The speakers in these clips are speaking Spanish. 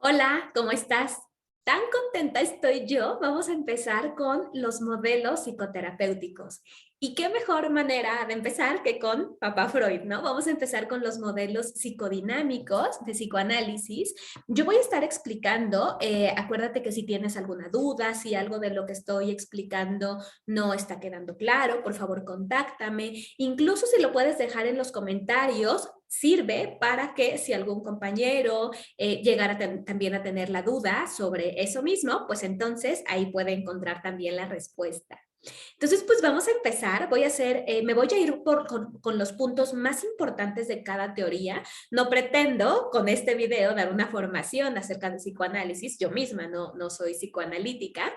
Hola, ¿cómo estás? Tan contenta estoy yo. Vamos a empezar con los modelos psicoterapéuticos. ¿Y qué mejor manera de empezar que con Papá Freud, ¿no? Vamos a empezar con los modelos psicodinámicos de psicoanálisis. Yo voy a estar explicando, acuérdate que si tienes alguna duda, si algo de lo que estoy explicando no está quedando claro, por favor contáctame. Incluso si lo puedes dejar en los comentarios, sirve para que si algún compañero llegar a también a tener la duda sobre eso mismo, pues entonces ahí puede encontrar también la respuesta. Entonces, pues vamos a empezar. Voy a hacer, me voy a ir con los puntos más importantes de cada teoría. No pretendo con este video dar una formación acerca de psicoanálisis. Yo misma no soy psicoanalítica,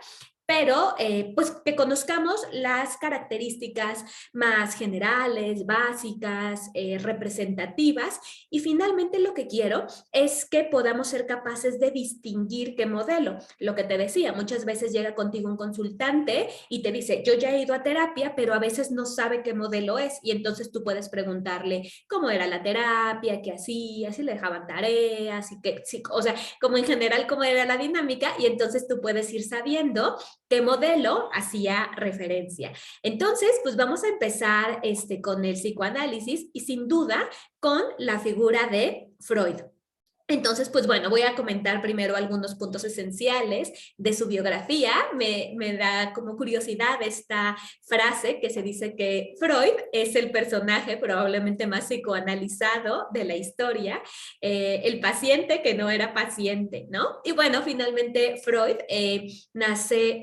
pero pues que conozcamos las características más generales, básicas, representativas, y finalmente lo que quiero es que podamos ser capaces de distinguir qué modelo. Lo que te decía, muchas veces llega contigo un consultante y te dice, yo ya he ido a terapia, pero a veces no sabe qué modelo es, y entonces tú puedes preguntarle cómo era la terapia, qué hacía, si le dejaban tareas, y qué, si, o sea, como en general cómo era la dinámica, y entonces tú puedes ir sabiendo qué modelo hacía referencia. Entonces, pues vamos a empezar con el psicoanálisis y sin duda con la figura de Freud. Entonces, pues bueno, voy a comentar primero algunos puntos esenciales de su biografía. Me da como curiosidad esta frase que se dice que Freud es el personaje probablemente más psicoanalizado de la historia, el paciente que no era paciente, ¿no? Y bueno, finalmente Freud nace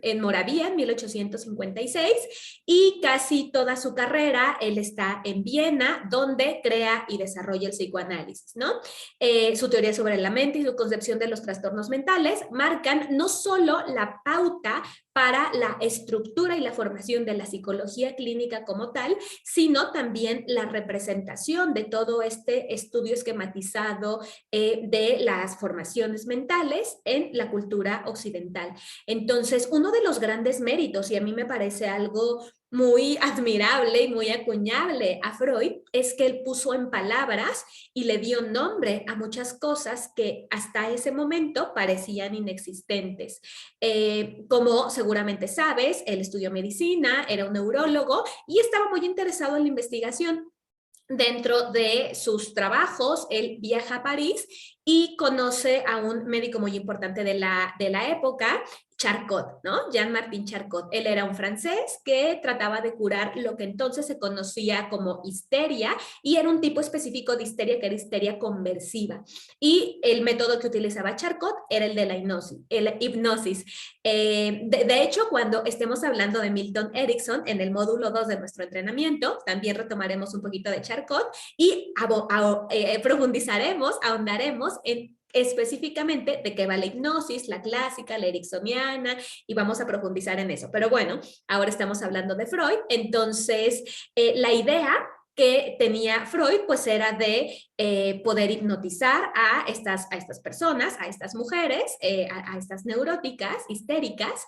en Moravia en 1856 y casi toda su carrera él está en Viena, donde crea y desarrolla el psicoanálisis, ¿no? Su teoría sobre la mente y su concepción de los trastornos mentales marcan no solo la pauta para la estructura y la formación de la psicología clínica como tal, sino también la representación de todo este estudio esquematizado de las formaciones mentales en la cultura occidental. Entonces, uno de los grandes méritos, y a mí me parece algo muy admirable y muy acuñable a Freud, es que él puso en palabras y le dio nombre a muchas cosas que hasta ese momento parecían inexistentes. Como seguramente sabes, él estudió medicina, era un neurólogo y estaba muy interesado en la investigación. Dentro de sus trabajos, él viaja a París y conoce a un médico muy importante de la época, Charcot, ¿no? Jean-Martin Charcot. Él era un francés que trataba de curar lo que entonces se conocía como histeria, y era un tipo específico de histeria que era histeria conversiva. Y el método que utilizaba Charcot era el de la hipnosis. De hecho, cuando estemos hablando de Milton Erickson en el módulo 2 de nuestro entrenamiento, también retomaremos un poquito de Charcot y profundizaremos, ahondaremos en específicamente de qué va la hipnosis, la clásica, la ericksoniana, y vamos a profundizar en eso. Pero bueno, ahora estamos hablando de Freud, entonces la idea que tenía Freud pues era de poder hipnotizar a estas personas, a estas mujeres, a estas neuróticas, histéricas,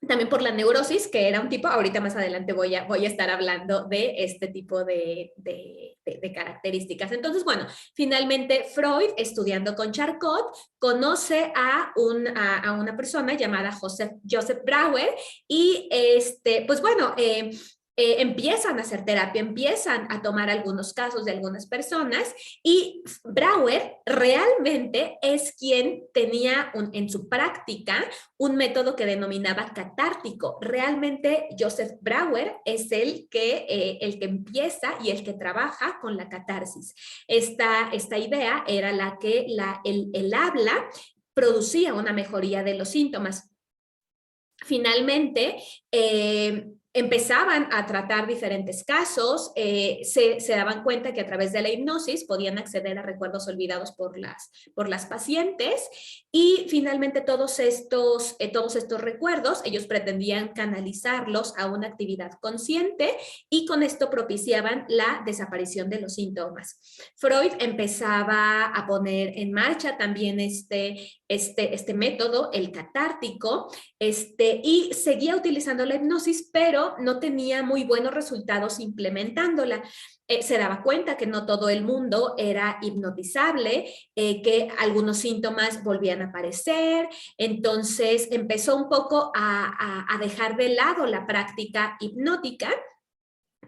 también por la neurosis, que era un tipo, ahorita más adelante voy a estar hablando de este tipo de características. Entonces, bueno, finalmente Freud, estudiando con Charcot, conoce a una persona llamada Joseph Brauer, y pues bueno, empiezan a hacer terapia, empiezan a tomar algunos casos de algunas personas, y Brauer realmente es quien tenía en su práctica un método que denominaba catártico. Realmente Joseph Brauer es el que empieza y el que trabaja con la catarsis. Esta idea era la que el habla producía una mejoría de los síntomas. Finalmente, empezaban a tratar diferentes casos, se daban cuenta que a través de la hipnosis podían acceder a recuerdos olvidados por las pacientes, y finalmente todos estos recuerdos ellos pretendían canalizarlos a una actividad consciente, y con esto propiciaban la desaparición de los síntomas. Freud empezaba a poner en marcha también este método, el catártico, y seguía utilizando la hipnosis, pero no tenía muy buenos resultados implementándola. Se daba cuenta que no todo el mundo era hipnotizable, que algunos síntomas volvían a aparecer, entonces empezó un poco a dejar de lado la práctica hipnótica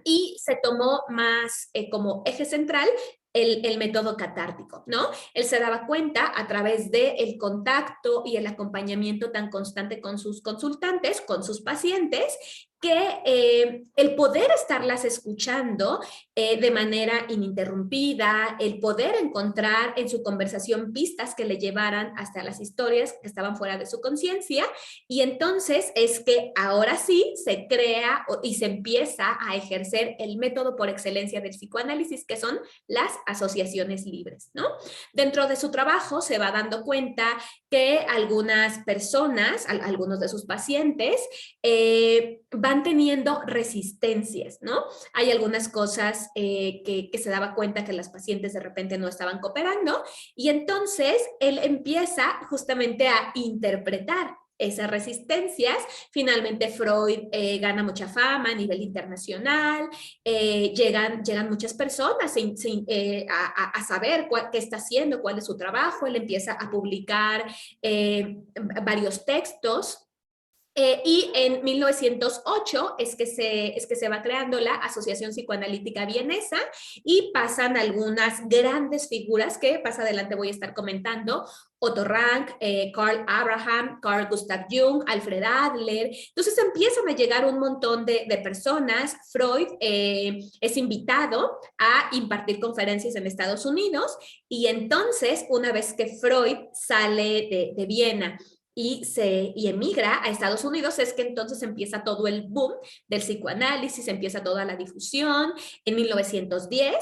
y se tomó más como eje central el método catártico, ¿no? Él se daba cuenta a través del contacto y el acompañamiento tan constante con sus consultantes, con sus pacientes, que el poder estarlas escuchando de manera ininterrumpida, el poder encontrar en su conversación pistas que le llevaran hasta las historias que estaban fuera de su conciencia, y entonces es que ahora sí se crea y se empieza a ejercer el método por excelencia del psicoanálisis, que son las asociaciones libres, ¿no? Dentro de su trabajo se va dando cuenta que algunas personas, algunos de sus pacientes, van teniendo resistencias, ¿no? Hay algunas cosas que se daba cuenta que las pacientes de repente no estaban cooperando, y entonces él empieza justamente a interpretar esas resistencias. Finalmente Freud gana mucha fama a nivel internacional, llegan muchas personas a saber qué está haciendo, cuál es su trabajo. Él empieza a publicar varios textos. Y en 1908 es que se va creando la Asociación Psicoanalítica Vienesa, y pasan algunas grandes figuras que más adelante voy a estar comentando: Otto Rank, Carl Abraham, Carl Gustav Jung, Alfred Adler. Entonces empiezan a llegar un montón de personas. Freud es invitado a impartir conferencias en Estados Unidos, y entonces una vez que Freud sale de Viena y emigra a Estados Unidos, es que entonces empieza todo el boom del psicoanálisis, empieza toda la difusión. En 1910,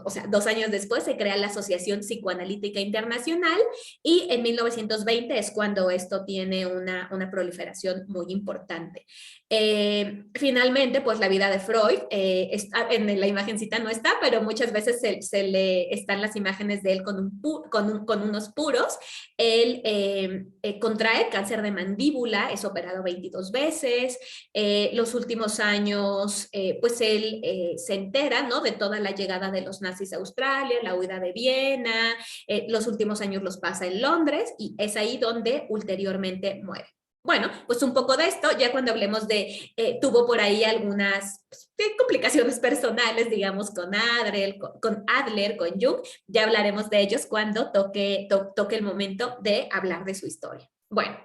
o sea, 2 años después, se crea la Asociación Psicoanalítica Internacional, y en 1920 es cuando esto tiene una proliferación muy importante. Finalmente, pues la vida de Freud, en la imagencita no está, pero muchas veces se le están las imágenes de él con unos puros. Él contrae cáncer de mandíbula, es operado 22 veces. Los últimos años, pues él se entera, ¿no?, de toda la llegada de los nazis a Australia, la huida de Viena. Los últimos años los pasa en Londres, y es ahí donde ulteriormente muere. Bueno, pues un poco de esto, ya cuando hablemos de, tuvo por ahí algunas complicaciones personales, digamos, con Adler, con Jung. Ya hablaremos de ellos cuando toque el momento de hablar de su historia. Bueno,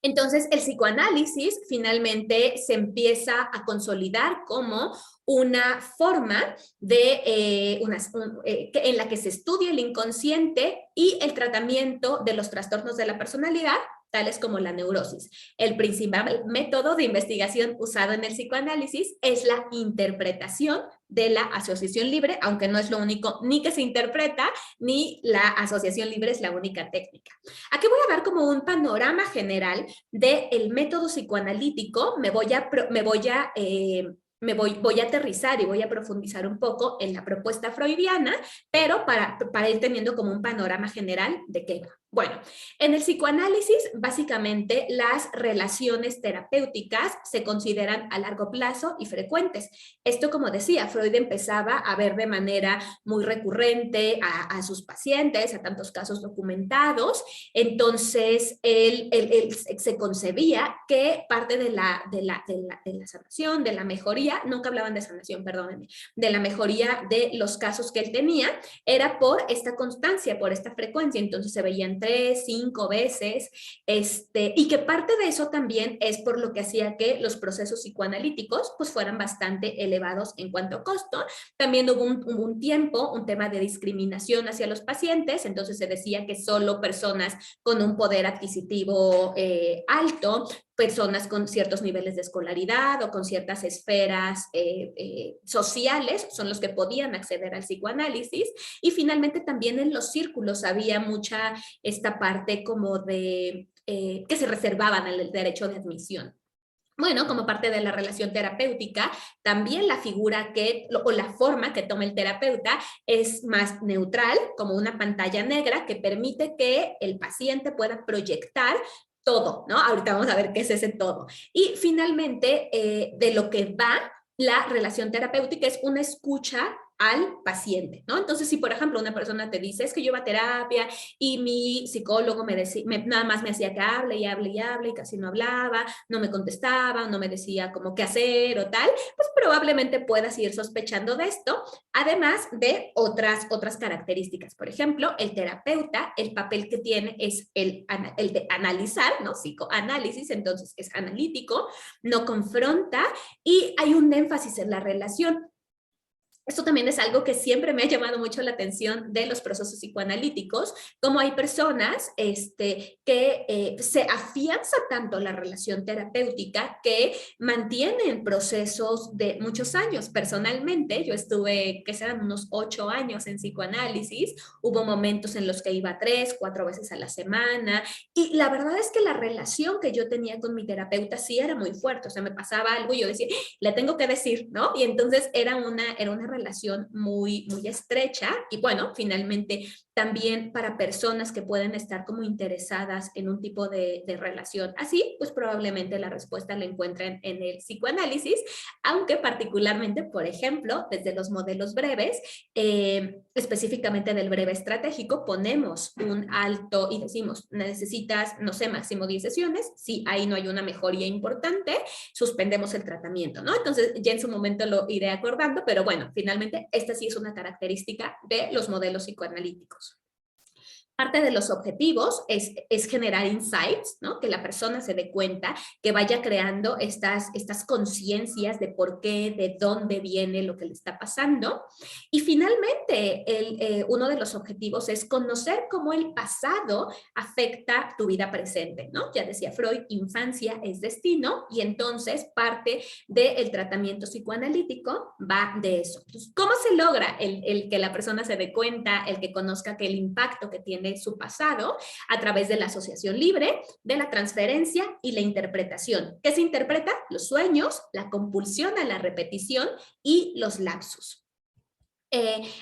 entonces el psicoanálisis finalmente se empieza a consolidar como una forma en la que se estudia el inconsciente y el tratamiento de los trastornos de la personalidad, tales como la neurosis. El principal método de investigación usado en el psicoanálisis es la interpretación de la asociación libre, aunque no es lo único ni que se interpreta, ni la asociación libre es la única técnica. Aquí voy a dar como un panorama general del método psicoanalítico. Voy a aterrizar y voy a profundizar un poco en la propuesta freudiana, pero para ir teniendo como un panorama general de qué va. Bueno, en el psicoanálisis, básicamente, las relaciones terapéuticas se consideran a largo plazo y frecuentes. Esto, como decía, Freud empezaba a ver de manera muy recurrente a sus pacientes, a tantos casos documentados. Entonces, él se concebía que parte de la sanación, de la mejoría, nunca hablaban de sanación, perdónenme, de la mejoría de los casos que él tenía, era por esta constancia, por esta frecuencia. Entonces se veían 3, 5 veces, y que parte de eso también es por lo que hacía que los procesos psicoanalíticos pues fueran bastante elevados en cuanto a costo. También hubo un tiempo, un tema de discriminación hacia los pacientes. Entonces se decía que solo personas con un poder adquisitivo alto, personas con ciertos niveles de escolaridad o con ciertas esferas sociales son los que podían acceder al psicoanálisis. Y finalmente también en los círculos había mucha esta parte como de que se reservaban el derecho de admisión. Bueno, como parte de la relación terapéutica, también la figura o la forma que toma el terapeuta es más neutral, como una pantalla negra que permite que el paciente pueda proyectar todo, ¿no? Ahorita vamos a ver qué es ese todo. Y finalmente, de lo que va la relación terapéutica es una escucha al paciente, ¿no? Entonces, si por ejemplo una persona te dice, es que yo iba a terapia y mi psicólogo me decía, nada más me hacía que hable y hable y hable y casi no hablaba, no me contestaba, no me decía como qué hacer o tal, pues probablemente puedas ir sospechando de esto, además de otras características. Por ejemplo, el terapeuta, el papel que tiene es el de analizar, ¿no? Psicoanálisis, entonces es analítico, no confronta y hay un énfasis en la relación. Esto también es algo que siempre me ha llamado mucho la atención de los procesos psicoanalíticos, como hay personas que se afianza tanto la relación terapéutica que mantienen procesos de muchos años. Personalmente, yo estuve, que serán unos 8 años en psicoanálisis, hubo momentos en los que iba 3, 4 veces a la semana, y la verdad es que la relación que yo tenía con mi terapeuta sí era muy fuerte, o sea, me pasaba algo y yo decía, le tengo que decir, ¿no? Y entonces era una relación muy, muy estrecha y bueno, finalmente también para personas que pueden estar como interesadas en un tipo de relación así, pues probablemente la respuesta la encuentren en el psicoanálisis, aunque particularmente, por ejemplo, desde los modelos breves, específicamente del breve estratégico, ponemos un alto y decimos, necesitas, no sé, máximo 10 sesiones, si ahí no hay una mejoría importante, suspendemos el tratamiento, ¿no? Entonces ya en su momento lo iré acordando, pero bueno, finalmente esta sí es una característica de los modelos psicoanalíticos. Parte de los objetivos es generar insights, ¿no? Que la persona se dé cuenta, que vaya creando estas conciencias de por qué, de dónde viene lo que le está pasando. Y finalmente, uno de los objetivos es conocer cómo el pasado afecta tu vida presente, ¿no? Ya decía Freud, infancia es destino, y entonces parte del tratamiento psicoanalítico va de eso. Entonces, ¿cómo se logra el que la persona se dé cuenta, el que conozca que el impacto que tiene su pasado? A través de la asociación libre, de la transferencia y la interpretación. ¿Qué se interpreta? Los sueños, la compulsión a la repetición y los lapsus.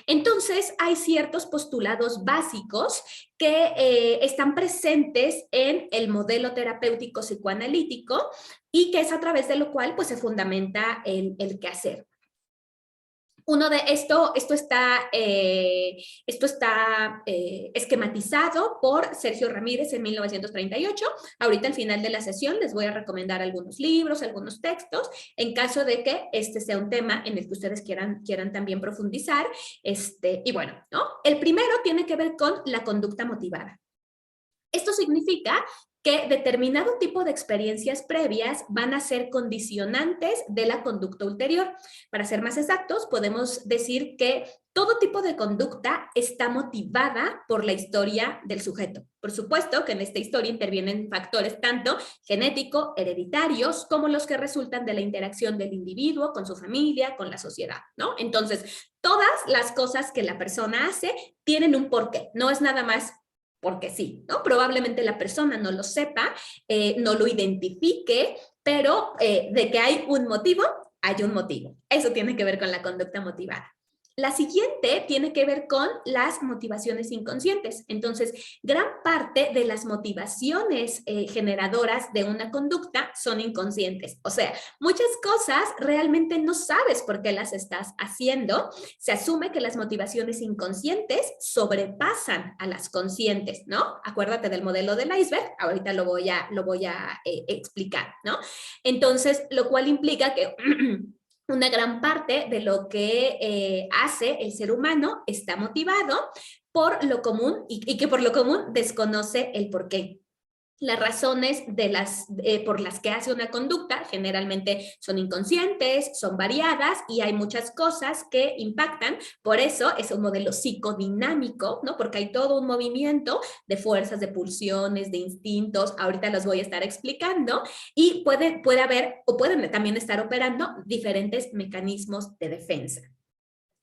Entonces, hay ciertos postulados básicos que están presentes en el modelo terapéutico psicoanalítico y que es a través de lo cual pues, se fundamenta el quehacer. Uno de esto está esquematizado por Sergio Ramírez en 1938. Ahorita al final de la sesión les voy a recomendar algunos libros, algunos textos, en caso de que este sea un tema en el que ustedes quieran también profundizar. Y bueno, ¿no? El primero tiene que ver con la conducta motivada. Esto significa que determinado tipo de experiencias previas van a ser condicionantes de la conducta ulterior. Para ser más exactos, podemos decir que todo tipo de conducta está motivada por la historia del sujeto. Por supuesto que en esta historia intervienen factores tanto genéticos, hereditarios, como los que resultan de la interacción del individuo con su familia, con la sociedad, ¿no? Entonces, todas las cosas que la persona hace tienen un porqué, no es nada más porque sí, ¿no? Probablemente la persona no lo sepa, no lo identifique, pero de que hay un motivo, hay un motivo. Eso tiene que ver con la conducta motivada. La siguiente tiene que ver con las motivaciones inconscientes. Entonces, gran parte de las motivaciones generadoras de una conducta son inconscientes. O sea, muchas cosas realmente no sabes por qué las estás haciendo. Se asume que las motivaciones inconscientes sobrepasan a las conscientes, ¿no? Acuérdate del modelo del iceberg, ahorita lo voy a explicar, ¿no? Entonces, lo cual implica que una gran parte de lo que hace el ser humano está motivado por lo común y que por lo común desconoce el porqué. Las razones por las que hace una conducta generalmente son inconscientes, son variadas y hay muchas cosas que impactan. Por eso es un modelo psicodinámico, ¿no? Porque hay todo un movimiento de fuerzas, de pulsiones, de instintos. Ahorita los voy a estar explicando y puede haber o pueden también estar operando diferentes mecanismos de defensa.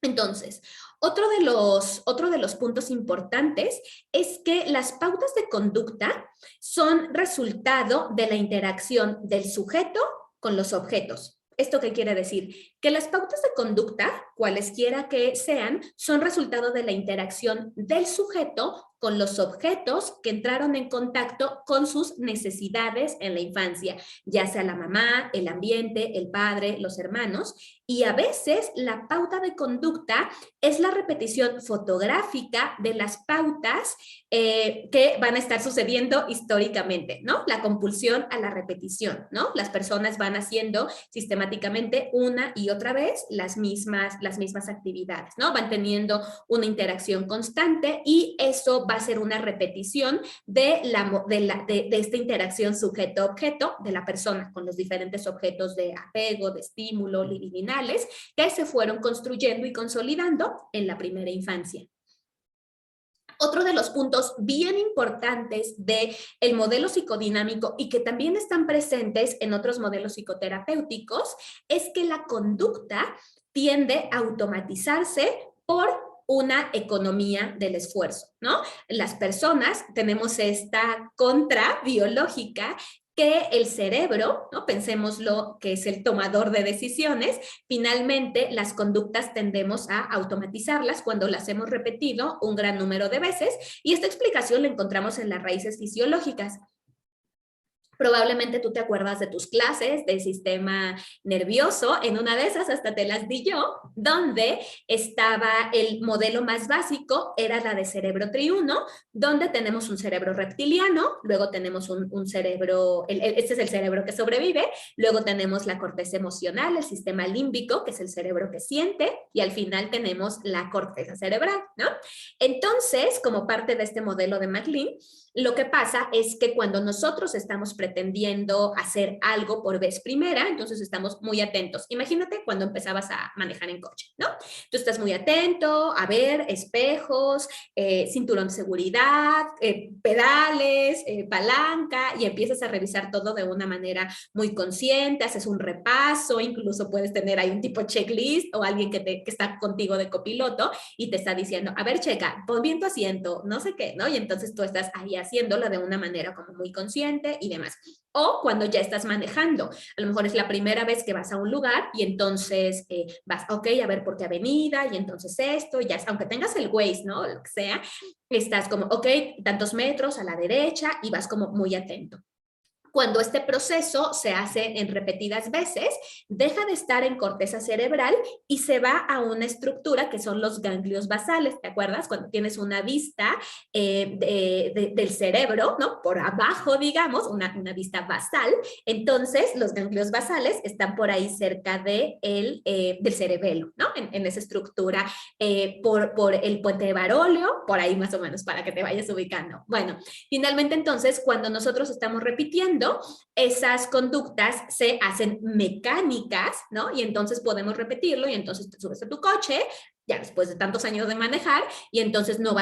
Entonces, otro de los puntos importantes es que las pautas de conducta son resultado de la interacción del sujeto con los objetos. ¿Esto qué quiere decir? Que las pautas de conducta, cualesquiera que sean, son resultado de la interacción del sujeto con los objetos que entraron en contacto con sus necesidades en la infancia, ya sea la mamá, el ambiente, el padre, los hermanos, y a veces la pauta de conducta es la repetición fotográfica de las pautas que van a estar sucediendo históricamente, ¿no? La compulsión a la repetición, ¿no? Las personas van haciendo sistemáticamente una y otra vez las mismas actividades, ¿no? Van teniendo una interacción constante y eso va a ser una repetición de esta interacción sujeto-objeto de la persona con los diferentes objetos de apego, de estímulo, libidinales, que se fueron construyendo y consolidando en la primera infancia. Otro de los puntos bien importantes del modelo psicodinámico y que también están presentes en otros modelos psicoterapéuticos es que la conducta tiende a automatizarse por una economía del esfuerzo, ¿no? Las personas tenemos esta contra biológica que el cerebro, ¿no? Pensémoslo que es el tomador de decisiones, finalmente las conductas tendemos a automatizarlas cuando las hemos repetido un gran número de veces y esta explicación la encontramos en las raíces fisiológicas. Probablemente tú te acuerdas de tus clases del sistema nervioso, en una de esas hasta te las di yo, donde estaba el modelo más básico, era la de cerebro triuno, donde tenemos un cerebro reptiliano, luego tenemos un cerebro, este es el cerebro que sobrevive, luego tenemos la corteza emocional, el sistema límbico, que es el cerebro que siente, y al final tenemos la corteza cerebral, ¿no? Entonces, como parte de este modelo de MacLean, lo que pasa es que cuando nosotros estamos pretendiendo hacer algo por vez primera, entonces estamos muy atentos. Imagínate cuando empezabas a manejar en coche, ¿no? Tú estás muy atento a ver espejos, cinturón de seguridad, pedales, palanca, y empiezas a revisar todo de una manera muy consciente, haces un repaso, incluso puedes tener ahí un tipo checklist o alguien que está contigo de copiloto y te está diciendo, a ver, checa, pon bien tu asiento, no sé qué, ¿no? Y entonces tú estás ahí haciéndolo de una manera como muy consciente y demás. O cuando ya estás manejando, a lo mejor es la primera vez que vas a un lugar y entonces vas, ok, a ver por qué avenida y entonces esto, ya, aunque tengas el Waze, ¿no? Lo que sea, estás como, ok, tantos metros a la derecha y vas como muy atento. Cuando este proceso se hace en repetidas veces, deja de estar en corteza cerebral y se va a una estructura que son los ganglios basales. ¿Te acuerdas? Cuando tienes una vista del cerebro, ¿no? Por abajo, digamos, una vista basal, entonces los ganglios basales están por ahí cerca del cerebelo, ¿no? En esa estructura, por el puente de Baróleo, por ahí más o menos, para que te vayas ubicando. Bueno, finalmente entonces, cuando nosotros estamos repitiendo, esas conductas se hacen mecánicas, ¿no? Y entonces podemos repetirlo y entonces te subes a tu coche, ya después de tantos años de manejar, y entonces no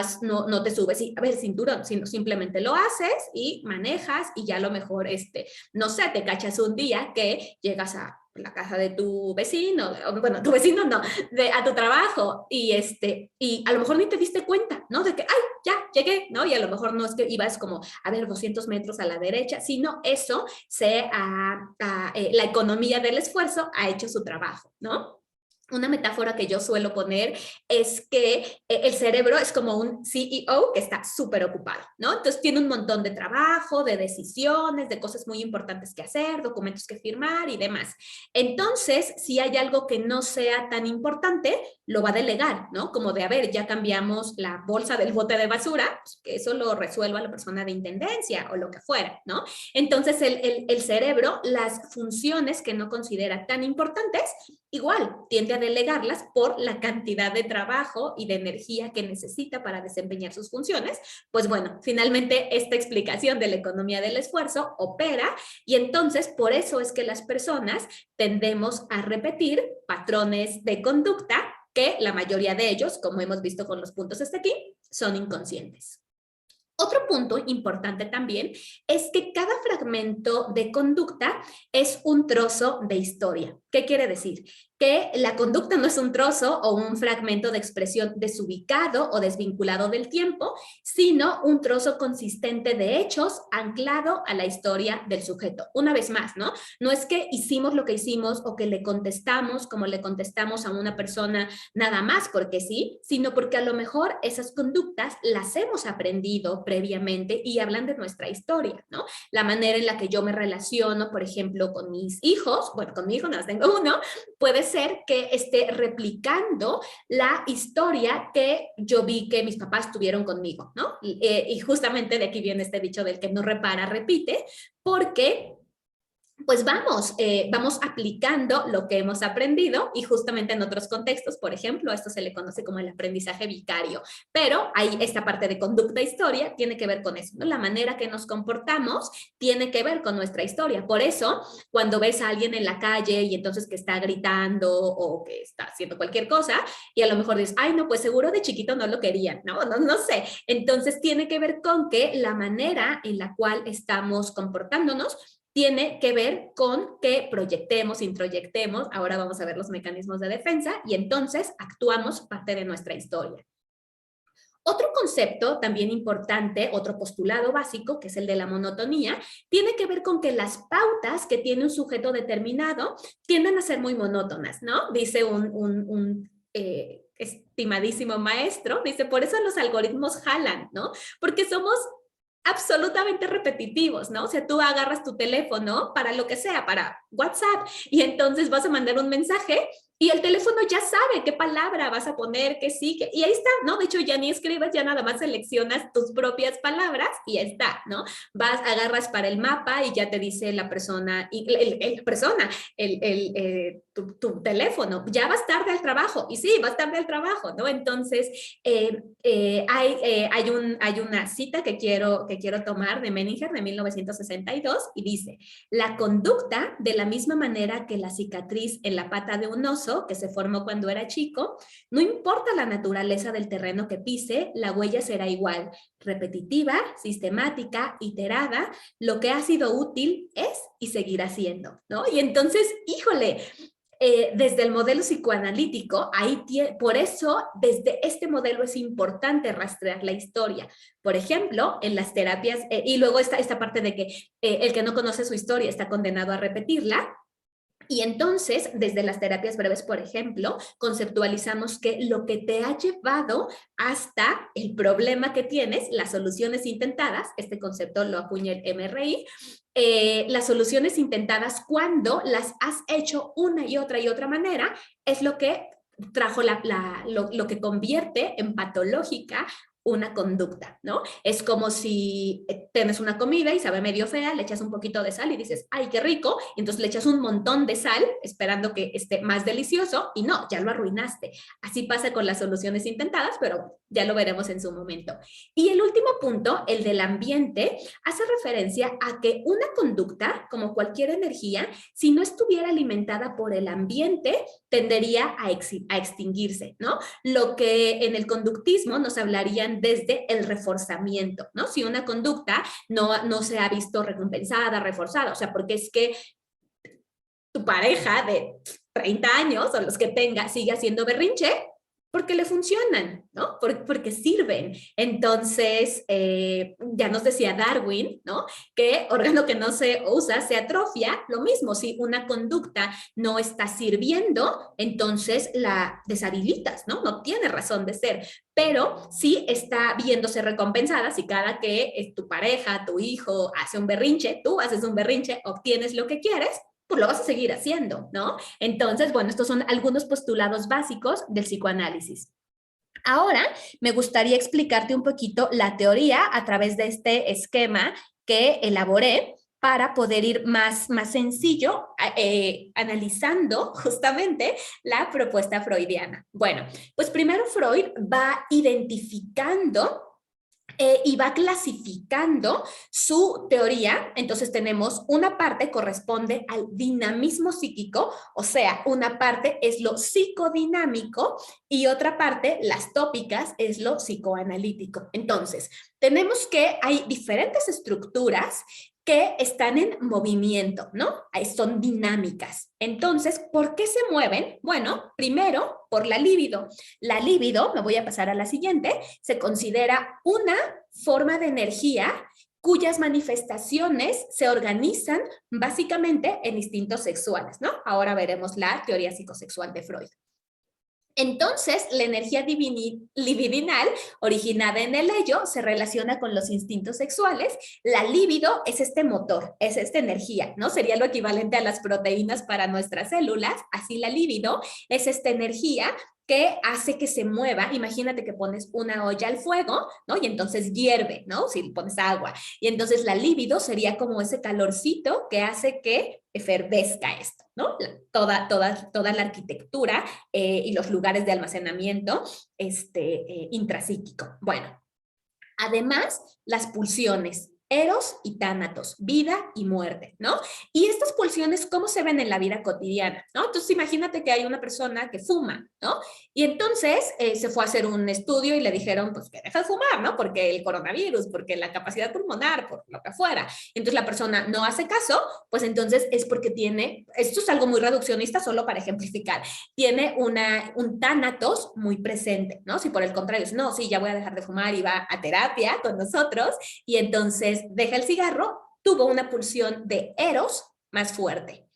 te subes y a ver cinturón, sino simplemente lo haces y manejas y ya a lo mejor, no sé, te cachas un día que llegas a la casa de tu vecino, bueno, tu vecino no, a tu trabajo, y a lo mejor ni te diste cuenta, ¿no? De que, ay, ya llegué, ¿no? Y a lo mejor no es que ibas como, a ver, 200 metros a la derecha, sino eso la economía del esfuerzo ha hecho su trabajo, ¿no? Una metáfora que yo suelo poner es que el cerebro es como un CEO que está súper ocupado, ¿no? Entonces tiene un montón de trabajo, de decisiones, de cosas muy importantes que hacer, documentos que firmar y demás. Entonces, si hay algo que no sea tan importante, lo va a delegar, ¿no? Como de, a ver, ya cambiamos la bolsa del bote de basura, pues que eso lo resuelva la persona de intendencia o lo que fuera, ¿no? Entonces, el cerebro, las funciones que no considera tan importantes, igual tiende a delegarlas por la cantidad de trabajo y de energía que necesita para desempeñar sus funciones. Pues bueno, finalmente esta explicación de la economía del esfuerzo opera y entonces por eso es que las personas tendemos a repetir patrones de conducta que la mayoría de ellos, como hemos visto con los puntos hasta aquí, son inconscientes. Otro punto importante también es que cada fragmento de conducta es un trozo de historia. ¿Qué quiere decir? Que la conducta no es un trozo o un fragmento de expresión desubicado o desvinculado del tiempo, sino un trozo consistente de hechos anclado a la historia del sujeto. Una vez más, ¿no? No es que hicimos lo que hicimos o que le contestamos como le contestamos a una persona nada más porque sí, sino porque a lo mejor esas conductas las hemos aprendido previamente y hablan de nuestra historia, ¿no? La manera en la que yo me relaciono, por ejemplo, con mis hijos, bueno, con mi hijo nada más tengo uno, puede ser que esté replicando la historia que yo vi que mis papás tuvieron conmigo, ¿no? Y justamente de aquí viene este dicho del que no repara, repite, porque pues vamos aplicando lo que hemos aprendido y justamente en otros contextos, por ejemplo, esto se le conoce como el aprendizaje vicario, pero ahí esta parte de conducta e historia tiene que ver con eso, ¿no? La manera que nos comportamos tiene que ver con nuestra historia. Por eso, cuando ves a alguien en la calle y entonces que está gritando o que está haciendo cualquier cosa y a lo mejor dices, ay, no, pues seguro de chiquito no lo querían, ¿no? No sé. Entonces tiene que ver con que la manera en la cual estamos comportándonos tiene que ver con que proyectemos, introyectemos, ahora vamos a ver los mecanismos de defensa y entonces actuamos parte de nuestra historia. Otro concepto también importante, otro postulado básico, que es el de la monotonía, tiene que ver con que las pautas que tiene un sujeto determinado tienden a ser muy monótonas, ¿no? Dice un estimadísimo maestro, dice, por eso los algoritmos jalan, ¿no? Porque somos absolutamente repetitivos, ¿no? O sea, tú agarras tu teléfono para lo que sea, para WhatsApp, y entonces vas a mandar un mensaje y el teléfono ya sabe qué palabra vas a poner, qué sí, y ahí está, ¿no? De hecho, ya ni escribes, ya nada más seleccionas tus propias palabras y ya está, ¿no? Agarras para el mapa y ya te dice la persona, tu teléfono, ya vas tarde al trabajo, y sí, vas tarde al trabajo, ¿no? Entonces, hay una cita que quiero tomar de Menninger de 1962 y dice, la conducta, de la misma manera que la cicatriz en la pata de un oso que se formó cuando era chico, no importa la naturaleza del terreno que pise, la huella será igual, repetitiva, sistemática, iterada, lo que ha sido útil es y seguirá siendo, ¿no? Y entonces, híjole, desde el modelo psicoanalítico, por eso desde este modelo es importante rastrear la historia. Por ejemplo, en las terapias, y luego está esta parte de que el que no conoce su historia está condenado a repetirla. Y entonces, desde las terapias breves, por ejemplo, conceptualizamos que lo que te ha llevado hasta el problema que tienes, las soluciones intentadas, este concepto lo acuña el MRI, las soluciones intentadas cuando las has hecho una y otra manera, es lo que trajo lo que convierte en patológica una conducta, ¿no? Es como si tienes una comida y sabe medio fea, le echas un poquito de sal y dices, ¡ay, qué rico! Y entonces le echas un montón de sal esperando que esté más delicioso y no, ya lo arruinaste. Así pasa con las soluciones intentadas, pero ya lo veremos en su momento. Y el último punto, el del ambiente, hace referencia a que una conducta, como cualquier energía, si no estuviera alimentada por el ambiente, tendería a extinguirse, ¿no? Lo que en el conductismo nos hablarían desde el reforzamiento, ¿no? Si una conducta no se ha visto recompensada, reforzada, o sea, porque es que tu pareja de 30 años o los que tenga sigue haciendo berrinche, porque le funcionan, ¿no? Porque sirven. Entonces, ya nos decía Darwin, ¿no? Que órgano que no se usa se atrofia. Lo mismo, si una conducta no está sirviendo, entonces la deshabilitas, ¿no? No tiene razón de ser. Pero sí está viéndose recompensada si cada que es tu pareja, tu hijo hace un berrinche, tú haces un berrinche, obtienes lo que quieres, pues lo vas a seguir haciendo, ¿no? Entonces, bueno, estos son algunos postulados básicos del psicoanálisis. Ahora, me gustaría explicarte un poquito la teoría a través de este esquema que elaboré para poder ir más sencillo analizando justamente la propuesta freudiana. Bueno, pues primero Freud va identificando y va clasificando su teoría. Entonces tenemos una parte corresponde al dinamismo psíquico, o sea, una parte es lo psicodinámico y otra parte, las tópicas, es lo psicoanalítico. Entonces, tenemos que hay diferentes estructuras que están en movimiento, ¿no? Son dinámicas. Entonces, ¿por qué se mueven? Bueno, primero, por la libido. La libido, me voy a pasar a la siguiente, se considera una forma de energía cuyas manifestaciones se organizan básicamente en instintos sexuales, ¿no? Ahora veremos la teoría psicosexual de Freud. Entonces, la energía libidinal originada en el ello se relaciona con los instintos sexuales. La libido es este motor, es esta energía, ¿no? Sería lo equivalente a las proteínas para nuestras células. Así la libido es esta energía que hace que se mueva. Imagínate que pones una olla al fuego, ¿no? Y entonces hierve, ¿no? Si pones agua. Y entonces la libido sería como ese calorcito que hace que efervesca esto, ¿no? Toda la arquitectura y los lugares de almacenamiento intrapsíquico. Bueno, además, las pulsiones, eros y tánatos, vida y muerte, ¿no? Y estas pulsiones, ¿cómo se ven en la vida cotidiana? ¿No? Entonces, imagínate que hay una persona que fuma, ¿no? Y entonces se fue a hacer un estudio y le dijeron, pues que deja de fumar, ¿no? Porque el coronavirus, porque la capacidad pulmonar, por lo que fuera. Entonces la persona no hace caso, pues entonces es porque tiene, esto es algo muy reduccionista, solo para ejemplificar, tiene un tánatos muy presente, ¿no? Si por el contrario, no, sí, ya voy a dejar de fumar y va a terapia con nosotros, y entonces deja el cigarro, tuvo una pulsión de eros más fuerte.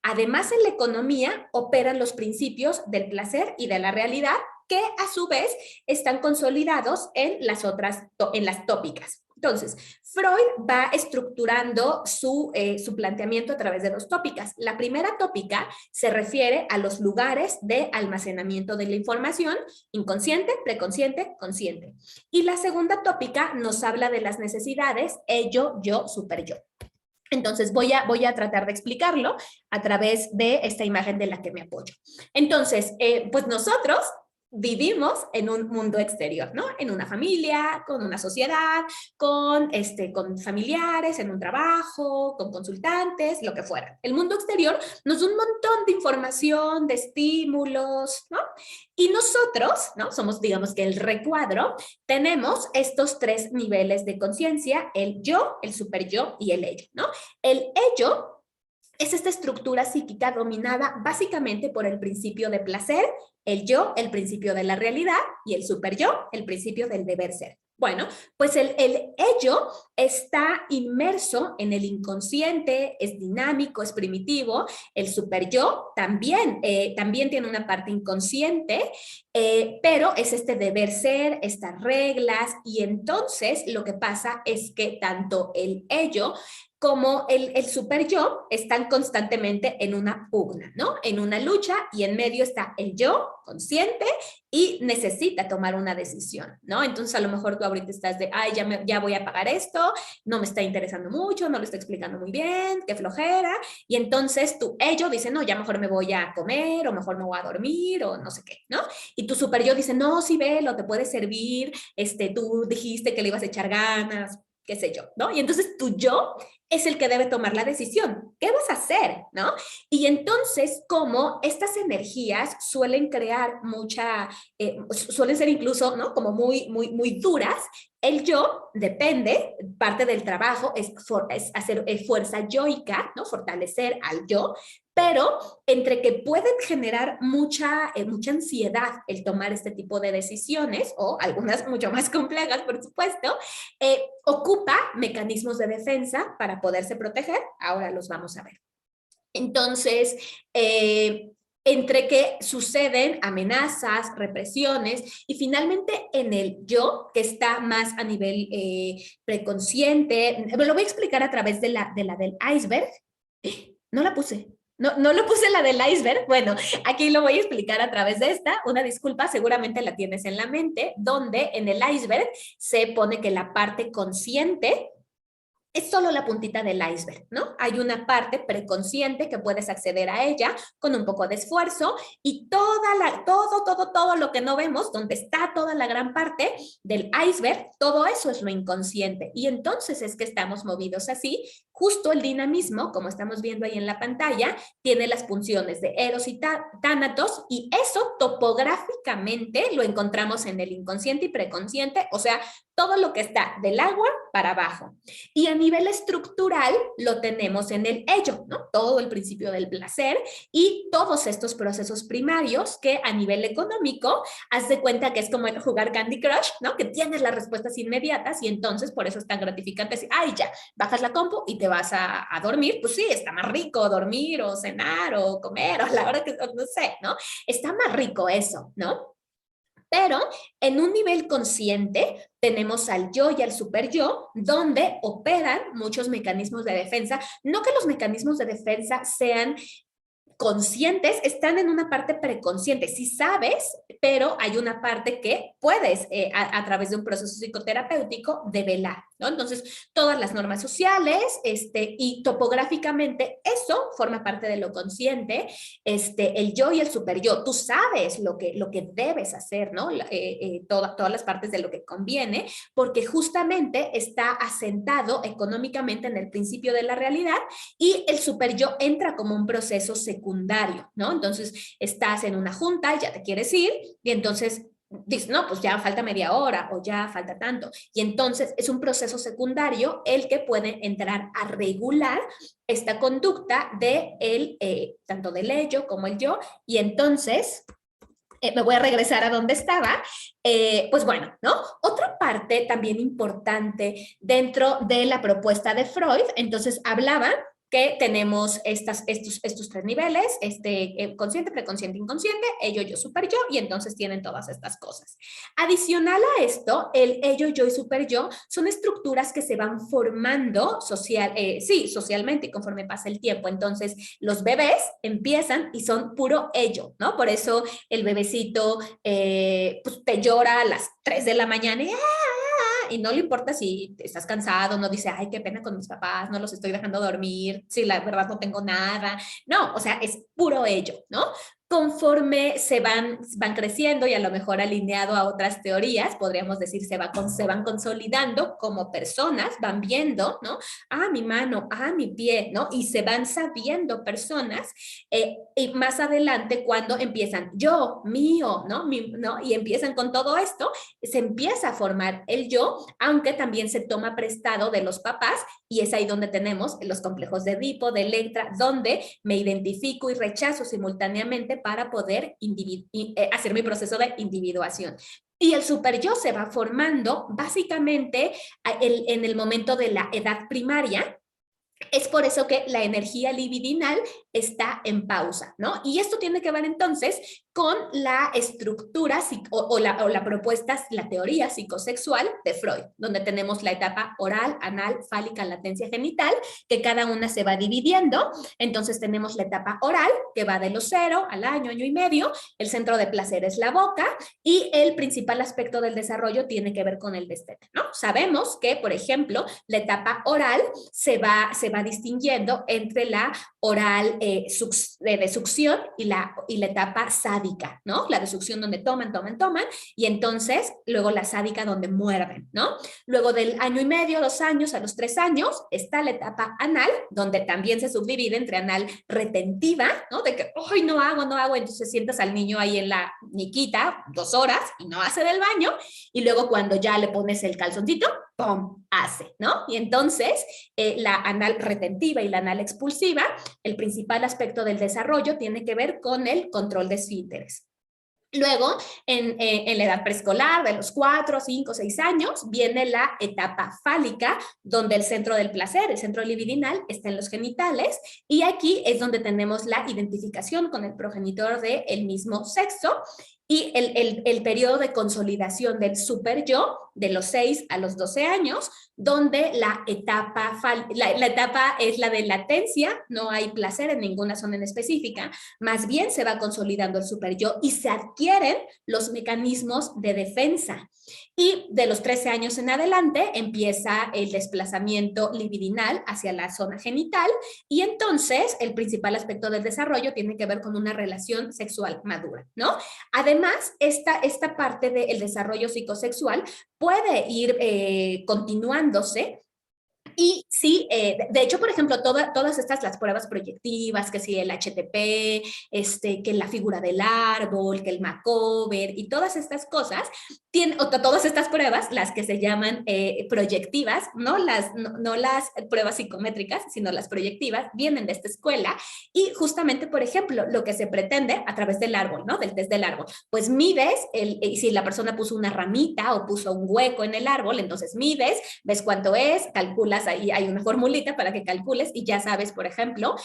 Además, en la economía operan los principios del placer y de la realidad que a su vez están consolidados en las tópicas. Entonces, Freud va estructurando su planteamiento a través de dos tópicas. La primera tópica se refiere a los lugares de almacenamiento de la información, inconsciente, preconsciente, consciente. Y la segunda tópica nos habla de las necesidades, ello, yo, super yo. Entonces voy a tratar de explicarlo a través de esta imagen de la que me apoyo. Entonces, pues nosotros vivimos en un mundo exterior, ¿no? En una familia, con una sociedad, con familiares, en un trabajo, con consultantes, lo que fuera. El mundo exterior nos da un montón de información, de estímulos, ¿no? Y nosotros, ¿no? Somos, digamos que el recuadro, tenemos estos tres niveles de conciencia, el yo, el super yo y el ello, ¿no? El ello es esta estructura psíquica dominada básicamente por el principio de placer, el yo, el principio de la realidad, y el super yo, el principio del deber ser. Bueno, pues el ello está inmerso en el inconsciente, es dinámico, es primitivo. El super yo también tiene una parte inconsciente, pero es este deber ser, estas reglas, y entonces lo que pasa es que tanto el ello como el super yo están constantemente en una pugna, ¿no? En una lucha, y en medio está el yo consciente y necesita tomar una decisión, ¿no? Entonces a lo mejor tú ahorita estás de, ay, ya voy a pagar esto, no me está interesando mucho, no lo estoy explicando muy bien, qué flojera, y entonces tu ello dice, no, ya mejor me voy a comer, o mejor me voy a dormir, o no sé qué, ¿no? Y tu super yo dice, no, sí, velo, te puede servir, tú dijiste que le ibas a echar ganas, qué sé yo, ¿no? Y entonces tu yo es el que debe tomar la decisión. ¿Qué vas a hacer? ¿No? Y entonces, como estas energías suelen crear suelen ser incluso, ¿no? Como muy duras, el yo depende, parte del trabajo es hacer fuerza yoica, ¿no? Fortalecer al yo, pero entre que pueden generar mucha ansiedad el tomar este tipo de decisiones, o algunas mucho más complejas, por supuesto, ocupa mecanismos de defensa para poderse proteger. Ahora los vamos a ver. Entonces, entre que suceden amenazas, represiones, y finalmente en el yo, que está más a nivel preconsciente, lo voy a explicar a través de la del iceberg. No la puse. No lo puse la del iceberg. Bueno, aquí lo voy a explicar a través de esta. Una disculpa, seguramente la tienes en la mente, donde en el iceberg se pone que la parte consciente es solo la puntita del iceberg, ¿no? Hay una parte preconsciente que puedes acceder a ella con un poco de esfuerzo, y todo lo que no vemos, donde está toda la gran parte del iceberg, todo eso es lo inconsciente. Y entonces es que estamos movidos así. Justo el dinamismo, como estamos viendo ahí en la pantalla, tiene las funciones de eros y tánatos, y eso topográficamente lo encontramos en el inconsciente y preconsciente, o sea, todo lo que está del agua para abajo. Y a nivel estructural lo tenemos en el ello, ¿no? Todo el principio del placer y todos estos procesos primarios que a nivel económico, haz de cuenta que es como jugar Candy Crush, ¿no? Que tienes las respuestas inmediatas y entonces por eso es tan gratificante decir, ay, ya, bajas la compu y te vas a dormir. Pues sí, está más rico dormir o cenar o comer o a la hora que, no sé, ¿no? Está más rico eso, ¿no? Pero en un nivel consciente tenemos al yo y al super yo, donde operan muchos mecanismos de defensa. No que los mecanismos de defensa sean conscientes, están en una parte preconsciente, sí sabes, pero hay una parte que puedes a través de un proceso psicoterapéutico develar, ¿no? Entonces, todas las normas sociales y topográficamente eso forma parte de lo consciente, el yo y el super yo, tú sabes lo que debes hacer, ¿no? Todas las partes de lo que conviene, porque justamente está asentado económicamente en el principio de la realidad y el super yo entra como un proceso secundario, ¿no? Entonces estás en una junta y ya te quieres ir y entonces dices, no, pues ya falta media hora o ya falta tanto. Y entonces es un proceso secundario el que puede entrar a regular esta conducta de tanto del ello como el yo y entonces me voy a regresar a donde estaba, pues bueno, ¿no? Otra parte también importante dentro de la propuesta de Freud, entonces hablaba que tenemos estos tres niveles, consciente, preconsciente, inconsciente, ello, yo, super yo, y entonces tienen todas estas cosas. Adicional a esto, el ello, yo y super yo son estructuras que se van formando socialmente y conforme pasa el tiempo. Entonces, los bebés empiezan y son puro ello, ¿no? Por eso el bebecito pues te llora a las 3 de la mañana y no le importa si estás cansado, no dice, ay, qué pena con mis papás, no los estoy dejando dormir, si la verdad no tengo nada. No, o sea, es puro ello, ¿no? Conforme van creciendo y a lo mejor alineado a otras teorías, podríamos decir, se van consolidando como personas, van viendo, ¿no? Ah, mi mano, ah, mi pie, ¿no? Y se van sabiendo personas y más adelante cuando empiezan yo, mío, ¿no? ¿no? Y empiezan con todo esto, se empieza a formar el yo, aunque también se toma prestado de los papás y es ahí donde tenemos los complejos de Edipo, de Electra, donde me identifico y rechazo simultáneamente para poder hacer mi proceso de individuación. Y el super yo se va formando básicamente en el momento de la edad primaria. Es por eso que la energía libidinal está en pausa, ¿no? Y esto tiene que ver entonces con la estructura o la propuesta, la teoría psicosexual de Freud, donde tenemos la etapa oral, anal, fálica, latencia genital, que cada una se va dividiendo. Entonces tenemos la etapa oral, que va de los 0 al año, año y medio, el centro de placer es la boca y el principal aspecto del desarrollo tiene que ver con el destete, ¿no? Sabemos que, por ejemplo, la etapa oral se va distinguiendo entre la oral de succión y la etapa sádica, ¿no? La de succión donde toman, y entonces luego la sádica donde muerden, ¿no? Luego del año y medio, 2 años, a los 3 años, está la etapa anal, donde también se subdivide entre anal retentiva, ¿no? De que, ¡ay, no hago! Entonces sientas al niño ahí en la niquita 2 horas y no hace del baño, y luego cuando ya le pones el calzoncito, ¡pum! Hace, ¿no? Y entonces la anal retentiva y la anal expulsiva, el principal aspecto del desarrollo tiene que ver con el control de esfínteres. Luego, en la edad preescolar, de los 4, 5, 6 años, viene la etapa fálica, donde el centro del placer, el centro libidinal, está en los genitales, y aquí es donde tenemos la identificación con el progenitor del mismo sexo, y el periodo de consolidación del super yo, de los 6 a los 12 años, donde la etapa es la de latencia, no hay placer en ninguna zona en específica, más bien se va consolidando el super yo y se adquieren los mecanismos de defensa. Y de los 13 años en adelante empieza el desplazamiento libidinal hacia la zona genital y entonces el principal aspecto del desarrollo tiene que ver con una relación sexual madura, ¿no? Además, esta parte del desarrollo psicosexual puede ir continuándose Y sí, de hecho, por ejemplo, todas estas, las pruebas proyectivas, que si el HTP, que la figura del árbol, que el Macover y todas estas cosas, todas estas pruebas, las que se llaman proyectivas, no las pruebas psicométricas, sino las proyectivas, vienen de esta escuela y justamente, por ejemplo, lo que se pretende a través del árbol, ¿no? Del test del árbol, pues mides, si la persona puso una ramita o puso un hueco en el árbol, entonces mides, ves cuánto es, calculas, ahí hay una formulita para que calcules y ya sabes, por ejemplo,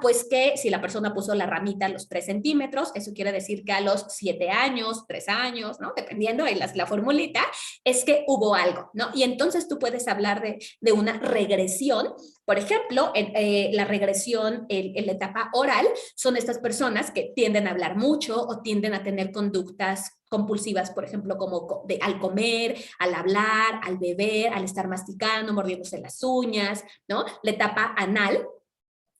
pues que si la persona puso la ramita a los 3 centímetros, eso quiere decir que a los 7 años, 3 años, ¿no? Dependiendo de la formulita, es que hubo algo, ¿no? Y entonces tú puedes hablar de una regresión. Por ejemplo, la regresión en la etapa oral son estas personas que tienden a hablar mucho o tienden a tener conductas compulsivas, por ejemplo, como al comer, al hablar, al beber, al estar masticando, mordiéndose las uñas, ¿no? La etapa anal,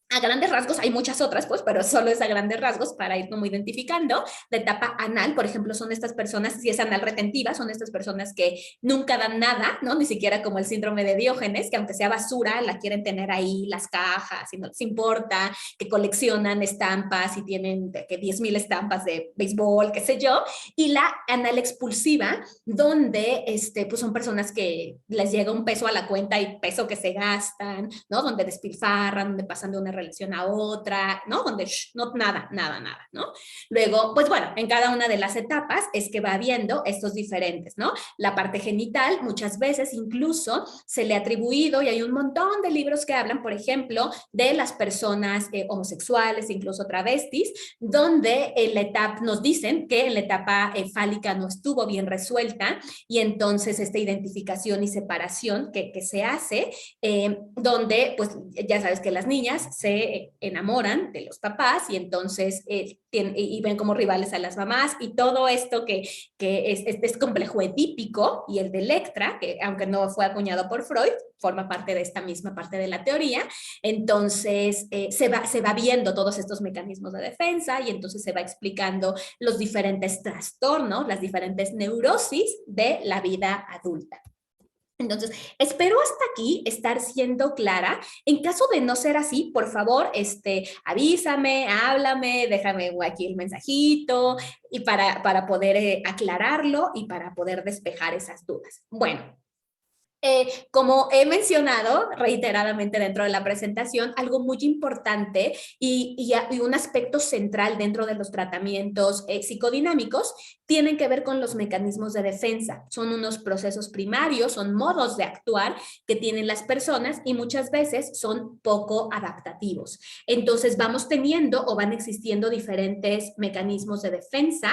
a grandes rasgos, hay muchas otras, pues, pero solo es a grandes rasgos para ir como identificando. La etapa anal, por ejemplo, son estas personas, si es anal retentiva, son estas personas que nunca dan nada, ¿no? Ni siquiera como el síndrome de Diógenes, que aunque sea basura, la quieren tener ahí, las cajas, y no les importa, que coleccionan estampas y tienen que 10,000 estampas de béisbol, qué sé yo. Y la anal expulsiva, donde pues son personas que les llega un peso a la cuenta y peso que se gastan, ¿no? Donde despilfarran, donde pasan de una relación a otra, ¿no? Donde no, nada, nada, nada, ¿no? Luego, pues bueno, en cada una de las etapas es que va viendo estos diferentes, ¿no? La parte genital, muchas veces incluso se le ha atribuido, y hay un montón de libros que hablan, por ejemplo, de las personas homosexuales, incluso travestis, donde en la etapa, nos dicen que en la etapa fálica no estuvo bien resuelta, y entonces esta identificación y separación que se hace, donde pues ya sabes que las niñas se enamoran de los papás y entonces y ven como rivales a las mamás y todo esto que es complejo edípico, y el de Electra, que aunque no fue acuñado por Freud, forma parte de esta misma parte de la teoría. Entonces se va viendo todos estos mecanismos de defensa y entonces se va explicando los diferentes trastornos, las diferentes neurosis de la vida adulta. Entonces, espero hasta aquí estar siendo clara. En caso de no ser así, por favor, avísame, háblame, déjame aquí el mensajito y para poder aclararlo y para poder despejar esas dudas. Bueno, como he mencionado reiteradamente dentro de la presentación, algo muy importante y un aspecto central dentro de los tratamientos psicodinámicos tienen que ver con los mecanismos de defensa. Son unos procesos primarios, son modos de actuar que tienen las personas y muchas veces son poco adaptativos. Entonces vamos teniendo o van existiendo diferentes mecanismos de defensa.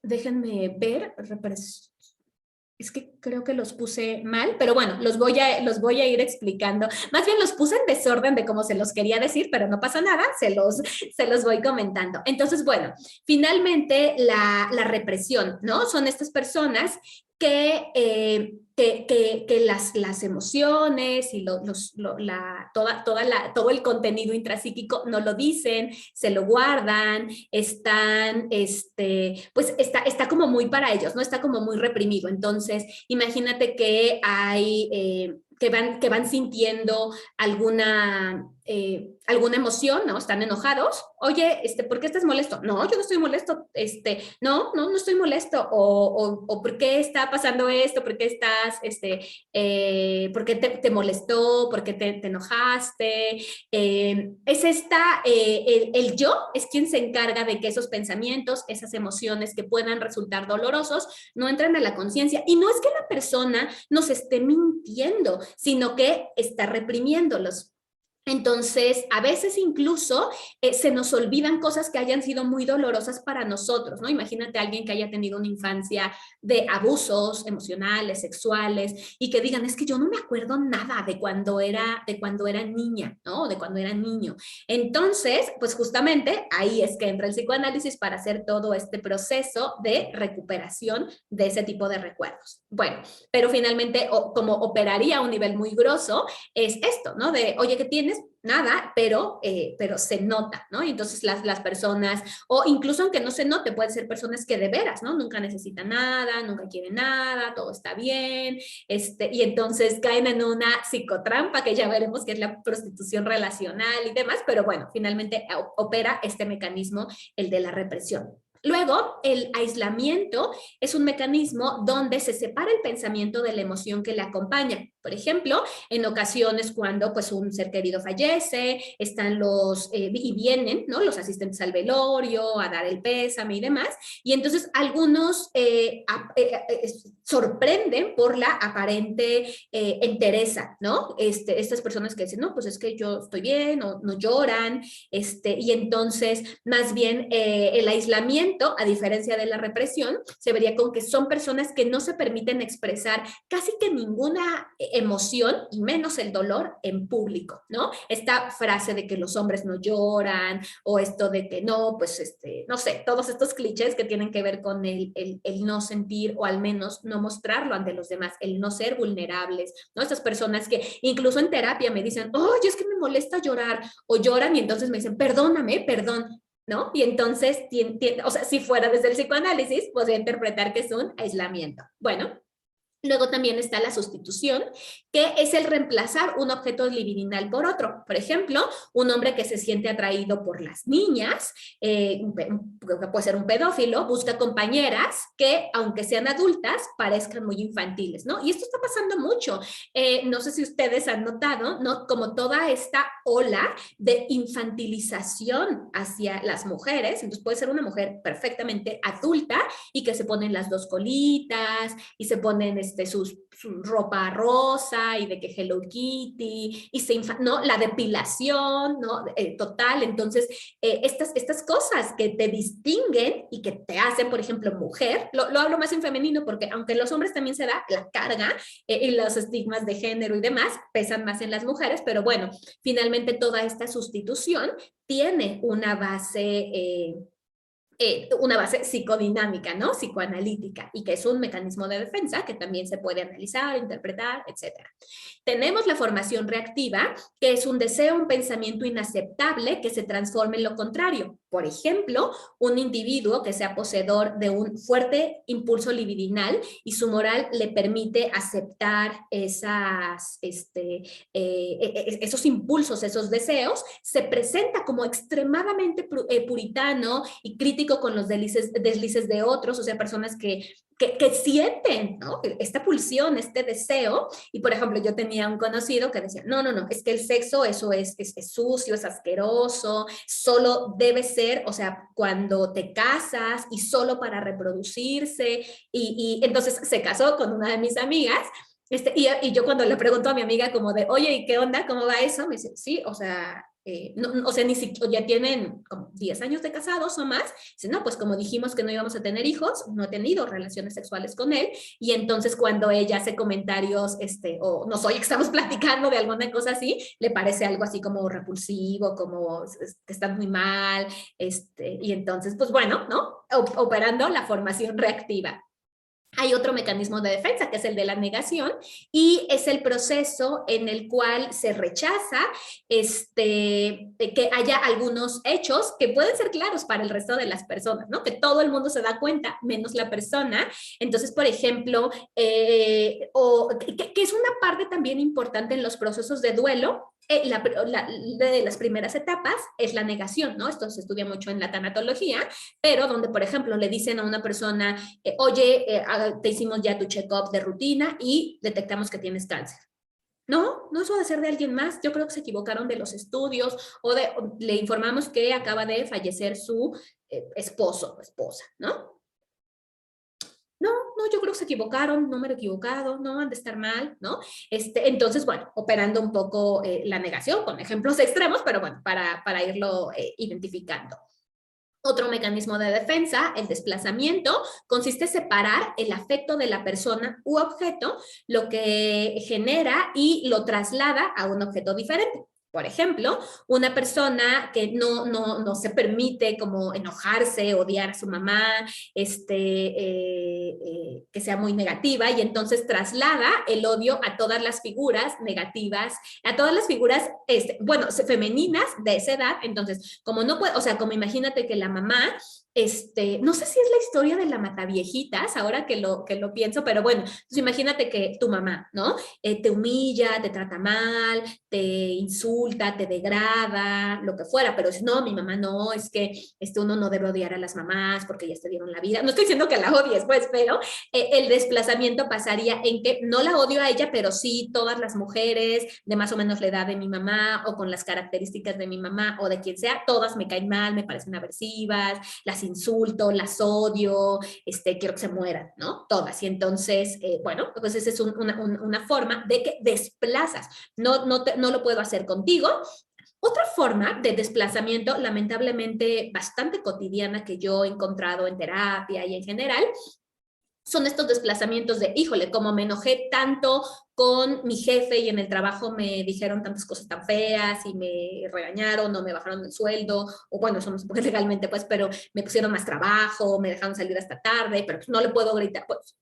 Déjenme ver, es que creo que los puse mal, pero bueno, los voy a ir explicando. Más bien los puse en desorden de cómo se los quería decir, pero no pasa nada, se los voy comentando. Entonces, bueno, finalmente la represión, ¿no? Son estas personas que las emociones y todo el contenido intrapsíquico no lo dicen, se lo guardan, pues está como muy para ellos, ¿no? Está como muy reprimido. Entonces, imagínate que que van sintiendo alguna emoción, ¿no? Están enojados. Oye, ¿por qué estás molesto? No, yo no estoy molesto. No estoy molesto. O ¿por qué está pasando esto? ¿Por qué por qué te molestó? ¿Por qué te enojaste? El yo es quien se encarga de que esos pensamientos, esas emociones que puedan resultar dolorosos, no entren a la conciencia. Y no es que la persona nos esté mintiendo, sino que está reprimiéndolos. Entonces, a veces incluso se nos olvidan cosas que hayan sido muy dolorosas para nosotros, ¿no? Imagínate a alguien que haya tenido una infancia de abusos emocionales, sexuales, y que digan, es que yo no me acuerdo nada de cuando era niña, ¿no? De cuando era niño. Entonces, pues justamente ahí es que entra el psicoanálisis para hacer todo este proceso de recuperación de ese tipo de recuerdos. Bueno, pero finalmente, como operaría a un nivel muy grosso, es esto, ¿no? De, oye, ¿qué tienes? nada, pero se nota, ¿no? Y entonces las personas, o incluso aunque no se note, pueden ser personas que de veras, ¿no? Nunca necesitan nada, nunca quieren nada, todo está bien, y entonces caen en una psicotrampa, que ya veremos que es la prostitución relacional y demás, pero bueno, finalmente opera este mecanismo, el de la represión. Luego, el aislamiento es un mecanismo donde se separa el pensamiento de la emoción que le acompaña. Por ejemplo, en ocasiones cuando pues un ser querido fallece, están y vienen, ¿no? Los asistentes al velorio, a dar el pésame y demás, y entonces algunos sorprenden por la aparente entereza, ¿no? Estas personas que dicen, no, pues es que yo estoy bien, o no lloran, y entonces más bien el aislamiento, a diferencia de la represión, se vería con que son personas que no se permiten expresar casi que ninguna emoción, y menos el dolor, en público, ¿no? Esta frase de que los hombres no lloran, o esto de que no, pues, no sé, todos estos clichés que tienen que ver con el no sentir, o al menos no mostrarlo ante los demás, el no ser vulnerables, ¿no? Estas personas que incluso en terapia me dicen, oye, es que me molesta llorar, o lloran y entonces me dicen, perdóname, perdón, ¿no? Y entonces, o sea, si fuera desde el psicoanálisis, podría interpretar que es un aislamiento. Bueno, luego también está la sustitución, que es el reemplazar un objeto libidinal por otro. Por ejemplo, un hombre que se siente atraído por las niñas, puede ser un pedófilo, busca compañeras que, aunque sean adultas, parezcan muy infantiles, ¿no? Y esto está pasando mucho. No sé si ustedes han notado, ¿no? Como toda esta ola de infantilización hacia las mujeres. Entonces puede ser una mujer perfectamente adulta y que se ponen las dos colitas y se ponen su ropa rosa y de que Hello Kitty y ¿no? La depilación, ¿no? Total. Entonces, estas cosas que te distinguen y que te hacen, por ejemplo, mujer, lo hablo más en femenino porque aunque en los hombres también se da la carga y los estigmas de género y demás, pesan más en las mujeres, pero bueno, finalmente toda esta sustitución tiene una base psicodinámica, ¿no? Psicoanalítica, y que es un mecanismo de defensa que también se puede analizar, interpretar, etcétera. Tenemos la formación reactiva, que es un deseo, un pensamiento inaceptable que se transforma en lo contrario. Por ejemplo, un individuo que sea poseedor de un fuerte impulso libidinal y su moral le permite aceptar esos impulsos, esos deseos, se presenta como extremadamente puritano y crítico con los deslices de otros, o sea, personas que sienten, ¿no? Esta pulsión, este deseo. Y por ejemplo, yo tenía un conocido que decía, no, es que el sexo, eso es sucio, es asqueroso, solo debe ser, o sea, cuando te casas y solo para reproducirse. Y entonces se casó con una de mis amigas. Y yo cuando le pregunto a mi amiga como de, oye, ¿y qué onda? ¿Cómo va eso? Me dice, sí, o sea, o sea, ni siquiera, ya tienen como 10 años de casados o más. Dice, no, pues como dijimos que no íbamos a tener hijos, no he tenido relaciones sexuales con él. Y entonces cuando ella hace comentarios, o no soy, estamos platicando de alguna cosa así, le parece algo así como repulsivo, como que están muy mal. Y entonces, pues bueno, ¿no? Operando la formación reactiva. Hay otro mecanismo de defensa, que es el de la negación, y es el proceso en el cual se rechaza que haya algunos hechos que pueden ser claros para el resto de las personas, ¿no? Que todo el mundo se da cuenta, menos la persona. Entonces, por ejemplo, que es una parte también importante en los procesos de duelo. De las primeras etapas es la negación, ¿no? Esto se estudia mucho en la tanatología, pero donde, por ejemplo, le dicen a una persona, oye, te hicimos ya tu check-up de rutina y detectamos que tienes cáncer. No eso va a ser de alguien más. Yo creo que se equivocaron de los estudios o le informamos que acaba de fallecer su esposo o esposa, ¿no? No, yo creo que se equivocaron, número equivocado, no, han de estar mal, ¿no? Entonces, bueno, operando un poco la negación con ejemplos extremos, pero bueno, para irlo identificando. Otro mecanismo de defensa, el desplazamiento, consiste en separar el afecto de la persona u objeto, lo que genera y lo traslada a un objeto diferente. Por ejemplo, una persona que no se permite como enojarse, odiar a su mamá, que sea muy negativa y entonces traslada el odio a todas las figuras negativas, a todas las figuras, bueno, femeninas de esa edad. Entonces, como no puede, o sea, como imagínate que la mamá, no sé si es la historia de la Mataviejitas, ahora que lo pienso, pero bueno, entonces imagínate que tu mamá, ¿no? Te humilla, te trata mal, te insulta, te degrada, lo que fuera, pero es no, mi mamá no, es que uno no debe odiar a las mamás porque ellas te dieron la vida. No estoy diciendo que la odies, pues, pero el desplazamiento pasaría en que no la odio a ella, pero sí todas las mujeres de más o menos la edad de mi mamá o con las características de mi mamá o de quien sea, todas me caen mal, me parecen aversivas, las insulto, las odio, quiero que se mueran, ¿no? Todas. Y entonces, bueno, pues esa es una forma de que desplazas. No lo puedo hacer contigo. Otra forma de desplazamiento, lamentablemente bastante cotidiana que yo he encontrado en terapia y en general, son estos desplazamientos de, híjole, como me enojé tanto con mi jefe y en el trabajo me dijeron tantas cosas tan feas y me regañaron o me bajaron el sueldo, o bueno, eso no se puede legalmente, pues, pero me pusieron más trabajo, me dejaron salir hasta tarde, pero pues no le puedo gritar, pues,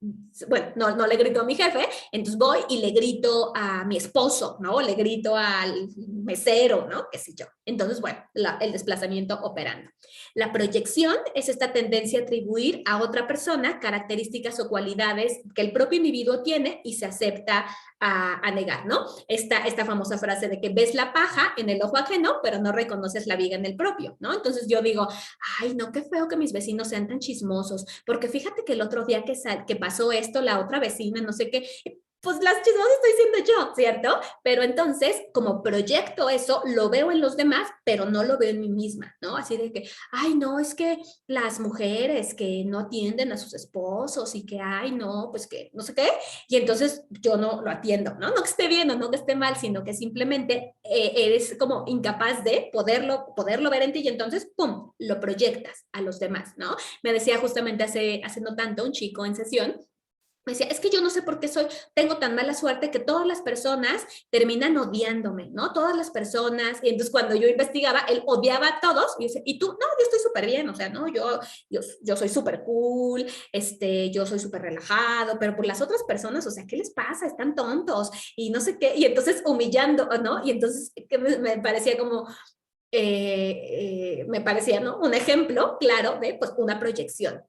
bueno, no le grito a mi jefe, entonces voy y le grito a mi esposo, ¿no? Le grito al mesero, ¿no? Qué sé yo. Entonces, bueno, el desplazamiento operando. La proyección es esta tendencia a atribuir a otra persona características o cualidades que el propio individuo tiene y se acepta a negar, ¿no? Esta famosa frase de que ves la paja en el ojo ajeno, pero no reconoces la viga en el propio, ¿no? Entonces yo digo, ay, no, qué feo que mis vecinos sean tan chismosos, porque fíjate que el otro día que pasó esto, la otra vecina, no sé qué, pues las chismosas estoy siendo yo, ¿cierto? Pero entonces, como proyecto eso, lo veo en los demás, pero no lo veo en mí misma, ¿no? Así de que, ay, no, es que las mujeres que no atienden a sus esposos y que, ay, no, pues que no sé qué, y entonces yo no lo atiendo, ¿no? No que esté bien o no que esté mal, sino que simplemente eres como incapaz de poderlo ver en ti y entonces, ¡pum!, lo proyectas a los demás, ¿no? Me decía justamente hace no tanto un chico en sesión, me decía, es que yo no sé por qué tengo tan mala suerte que todas las personas terminan odiándome, ¿no? Todas las personas, y entonces cuando yo investigaba, él odiaba a todos, y yo decía, ¿y tú? No, yo estoy súper bien, o sea, no, yo soy súper cool, yo soy súper relajado, pero por las otras personas, o sea, ¿qué les pasa? Están tontos, y no sé qué, y entonces humillando, ¿no? Y entonces que me parecía como, me parecía, ¿no? Un ejemplo claro de, pues, una proyección.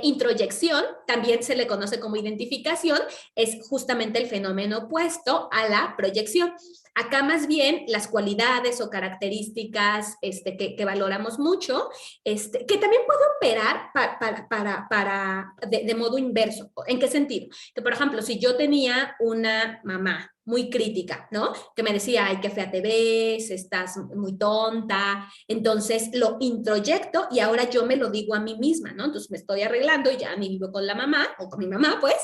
Introyección, también se le conoce como identificación, es justamente el fenómeno opuesto a la proyección. Acá más bien las cualidades o características que valoramos mucho, que también puede operar de modo inverso. ¿En qué sentido? Que, por ejemplo, si yo tenía una mamá muy crítica, ¿no? Que me decía, ay, qué fea te ves, estás muy tonta, entonces lo introyecto y ahora yo me lo digo a mí misma, ¿no? Entonces me estoy arreglando y ya ni vivo con la mamá o con mi mamá, pues,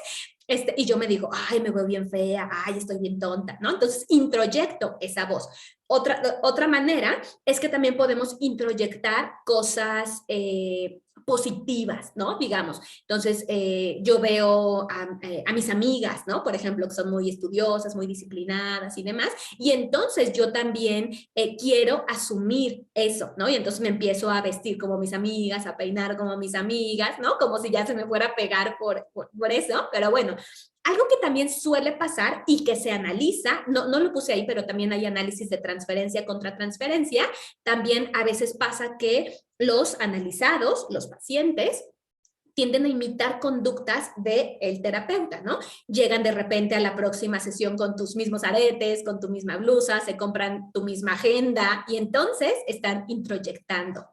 y yo me digo, ay, me veo bien fea, ay, estoy bien tonta, ¿no? Entonces introyecto esa voz. Otra manera es que también podemos introyectar cosas positivas, ¿no? Digamos, entonces yo veo a mis amigas, ¿no? Por ejemplo, que son muy estudiosas, muy disciplinadas y demás, y entonces yo también quiero asumir eso, ¿no? Y entonces me empiezo a vestir como mis amigas, a peinar como mis amigas, ¿no? Como si ya se me fuera a pegar por eso, pero bueno, algo que también suele pasar y que se analiza, no lo puse ahí, pero también hay análisis de transferencia contra transferencia, también a veces pasa que los analizados, los pacientes, tienden a imitar conductas del terapeuta, ¿no? Llegan de repente a la próxima sesión con tus mismos aretes, con tu misma blusa, se compran tu misma agenda y entonces están introyectando.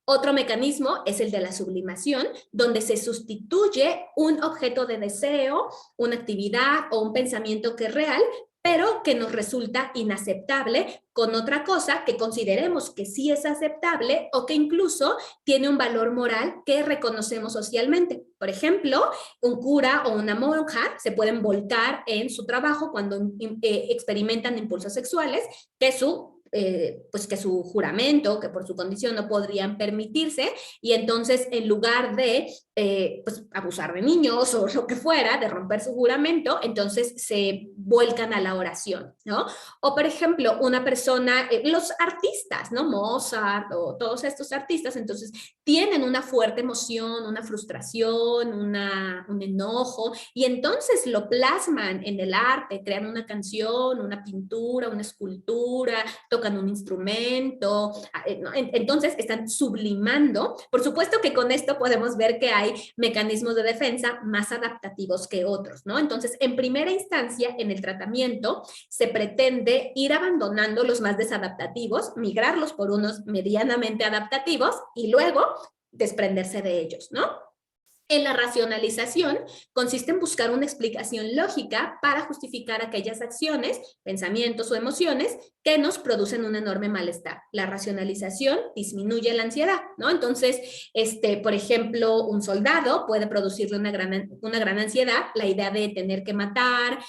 Otro mecanismo es el de la sublimación, donde se sustituye un objeto de deseo, una actividad o un pensamiento que es real, pero que nos resulta inaceptable con otra cosa que consideremos que sí es aceptable o que incluso tiene un valor moral que reconocemos socialmente. Por ejemplo, un cura o una monja se pueden volcar en su trabajo cuando experimentan impulsos sexuales pues que su juramento, que por su condición no podrían permitirse, y entonces en lugar de pues abusar de niños o lo que fuera, de romper su juramento, entonces se vuelcan a la oración, ¿no? O por ejemplo, una persona, los artistas, ¿no? Mozart o todos estos artistas, entonces tienen una fuerte emoción, una frustración, un enojo, y entonces lo plasman en el arte, crean una canción, una pintura, una escultura, tocan un instrumento, ¿no? Entonces están sublimando. Por supuesto que con esto podemos ver que hay mecanismos de defensa más adaptativos que otros, ¿no? Entonces, en primera instancia, en el tratamiento, se pretende ir abandonando los más desadaptativos, migrarlos por unos medianamente adaptativos y luego desprenderse de ellos, ¿no? En la racionalización consiste en buscar una explicación lógica para justificar aquellas acciones, pensamientos o emociones que nos producen un enorme malestar. La racionalización disminuye la ansiedad, ¿no? Entonces, por ejemplo, un soldado puede producirle una gran ansiedad, la idea de tener que matar,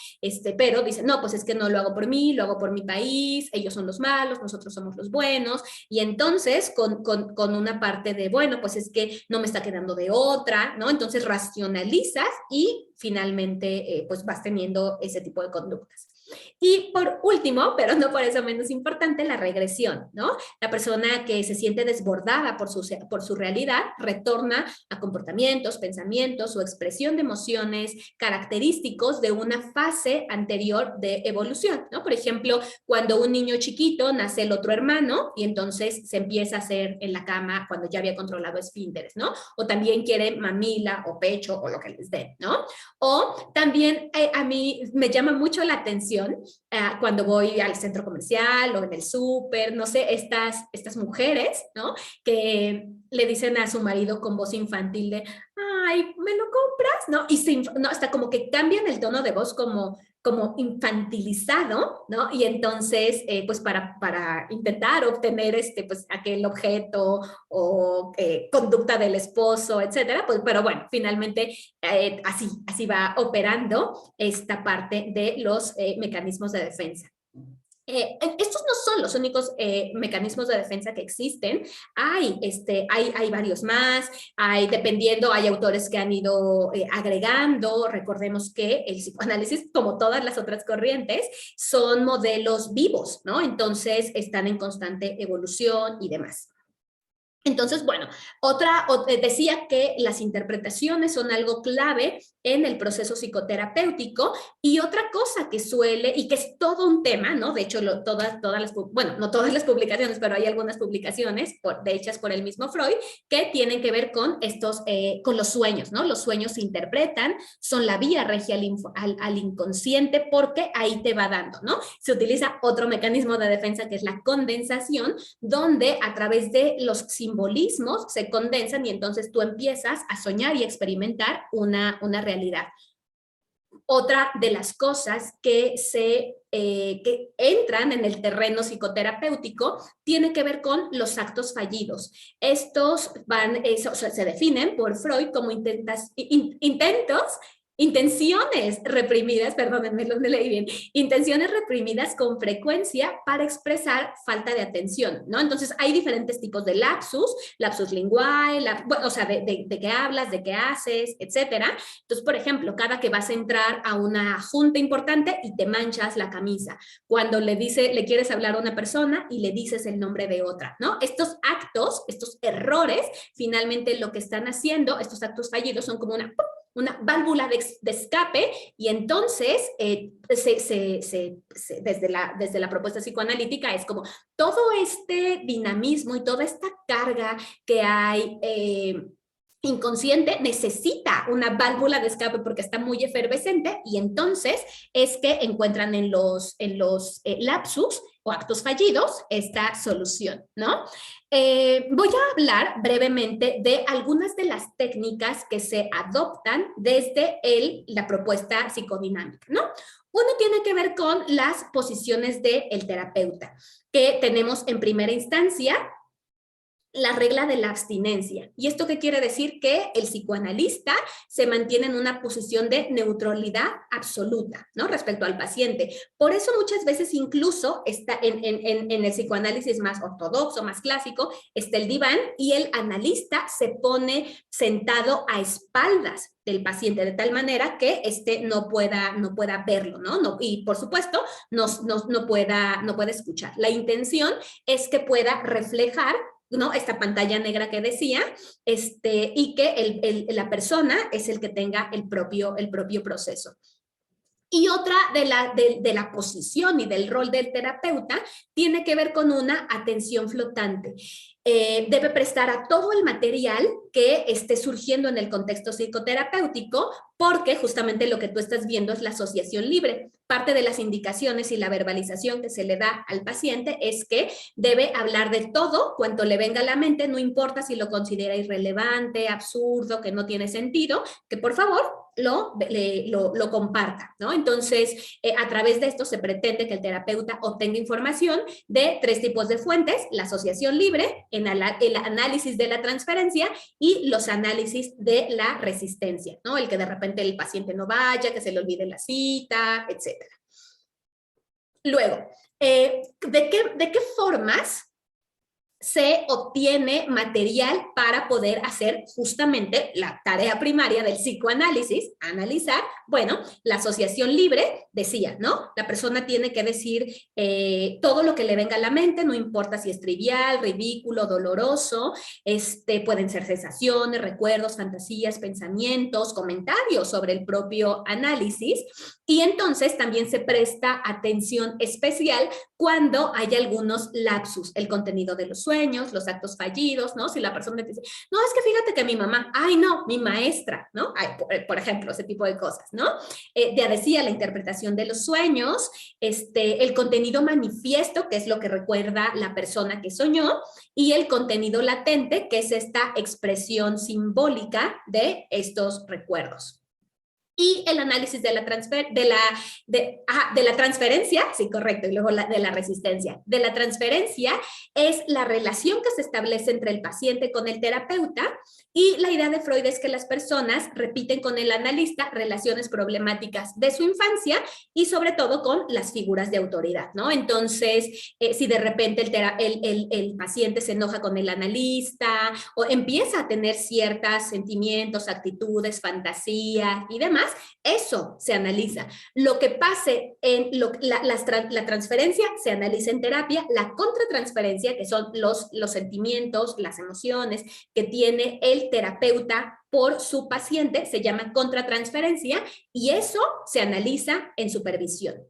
pero dice, no, pues es que no lo hago por mí, lo hago por mi país, ellos son los malos, nosotros somos los buenos, y entonces con una parte de, bueno, pues es que no me está quedando de otra, ¿no? Entonces racionalizas y finalmente pues vas teniendo ese tipo de conductas. Y por último, pero no por eso menos importante, la regresión, ¿no? La persona que se siente desbordada por su realidad retorna a comportamientos, pensamientos o expresión de emociones característicos de una fase anterior de evolución, ¿no? Por ejemplo, cuando un niño chiquito nace el otro hermano y entonces se empieza a hacer en la cama cuando ya había controlado esfínteres, ¿no? O también quiere mamila o pecho o lo que les den, ¿no? O también a mí me llama mucho la atención cuando voy al centro comercial o en el súper, no sé, estas mujeres, ¿no? Que le dicen a su marido con voz infantil de, ay, ¿me lo compras? ¿No? Y no, hasta como que cambian el tono de voz como infantilizado, ¿no? Y entonces, pues para intentar obtener pues aquel objeto o conducta del esposo, etcétera, pues, pero bueno, finalmente así va operando esta parte de los mecanismos de defensa. Estos no son los únicos mecanismos de defensa que existen. Hay varios más. Hay autores que han ido agregando. Recordemos que el psicoanálisis, como todas las otras corrientes, son modelos vivos, ¿no? Entonces están en constante evolución y demás. Entonces, bueno, decía que las interpretaciones son algo clave en el proceso psicoterapéutico, y otra cosa que suele, y que es todo un tema, ¿no? De hecho, bueno, no todas las publicaciones, pero hay algunas publicaciones hechas por el mismo Freud que tienen que ver con con los sueños, ¿no? Los sueños se interpretan, son la vía regia al inconsciente, porque ahí te va dando, ¿no? Se utiliza otro mecanismo de defensa que es la condensación, donde a través de los simbolismos se condensan y entonces tú empiezas a soñar y experimentar una realidad. Otra de las cosas que que entran en el terreno psicoterapéutico tiene que ver con los actos fallidos. Estos se definen por Freud como intenciones reprimidas, perdónenme, lo leí bien, intenciones reprimidas con frecuencia para expresar falta de atención, ¿no? Entonces hay diferentes tipos de lapsus linguae, o sea, de qué hablas, de qué haces, etcétera. Entonces, por ejemplo, cada que vas a entrar a una junta importante y te manchas la camisa, cuando le quieres hablar a una persona y le dices el nombre de otra, ¿no? Estos actos, estos errores, finalmente lo que están haciendo, estos actos fallidos son como una válvula de escape, y entonces desde la propuesta psicoanalítica es como todo este dinamismo y toda esta carga que hay inconsciente necesita una válvula de escape porque está muy efervescente, y entonces es que encuentran en los lapsus o actos fallidos esta solución, ¿no? Voy a hablar brevemente de algunas de las técnicas que se adoptan desde la propuesta psicodinámica, ¿no? Uno tiene que ver con las posiciones del terapeuta, que tenemos en primera instancia la regla de la abstinencia. ¿Y esto qué quiere decir? Que el psicoanalista se mantiene en una posición de neutralidad absoluta, ¿no? Respecto al paciente. Por eso muchas veces incluso está en el psicoanálisis más ortodoxo, más clásico, está el diván y el analista se pone sentado a espaldas del paciente de tal manera que éste no pueda verlo, ¿no? Y por supuesto no pueda escuchar. La intención es que pueda reflejar, ¿no? Esta pantalla negra que decía, y que la persona es el que tenga el propio proceso. Y otra de la posición y del rol del terapeuta tiene que ver con una atención flotante. Debe prestar a todo el material que esté surgiendo en el contexto psicoterapéutico, porque justamente lo que tú estás viendo es la asociación libre. Parte de las indicaciones y la verbalización que se le da al paciente es que debe hablar de todo cuanto le venga a la mente, no importa si lo considera irrelevante, absurdo, que no tiene sentido, que por favor lo comparta, ¿no? Entonces, a través de esto se pretende que el terapeuta obtenga información de 3 tipos de fuentes: la asociación libre, el análisis de la transferencia y los análisis de la resistencia, ¿no? El que de repente el paciente no vaya, que se le olvide la cita, etc. Luego, ¿de qué formas se obtiene material para poder hacer justamente la tarea primaria del psicoanálisis, analizar? Bueno, la asociación libre decía, ¿no? La persona tiene que decir todo lo que le venga a la mente, no importa si es trivial, ridículo, doloroso, pueden ser sensaciones, recuerdos, fantasías, pensamientos, comentarios sobre el propio análisis, y entonces también se presta atención especial cuando hay algunos lapsus, el contenido de los sueños, los actos fallidos, ¿no? Si la persona te dice, no, es que fíjate que mi mamá, ay, no, mi maestra, ¿no? Ay, por ejemplo, ese tipo de cosas, ¿no? Ya decía, la interpretación de los sueños, el contenido manifiesto, que es lo que recuerda la persona que soñó, y el contenido latente, que es esta expresión simbólica de estos recuerdos. Y el análisis de la transferencia, sí, correcto, y luego de la resistencia. De la transferencia es la relación que se establece entre el paciente con el terapeuta, y la idea de Freud es que las personas repiten con el analista relaciones problemáticas de su infancia y sobre todo con las figuras de autoridad, ¿no? Entonces, si de repente el paciente se enoja con el analista o empieza a tener ciertos sentimientos, actitudes, fantasías y demás, eso se analiza. Lo que pase en la transferencia se analiza en terapia. La contratransferencia, que son los sentimientos, las emociones que tiene el terapeuta por su paciente, se llama contratransferencia, y eso se analiza en supervisión.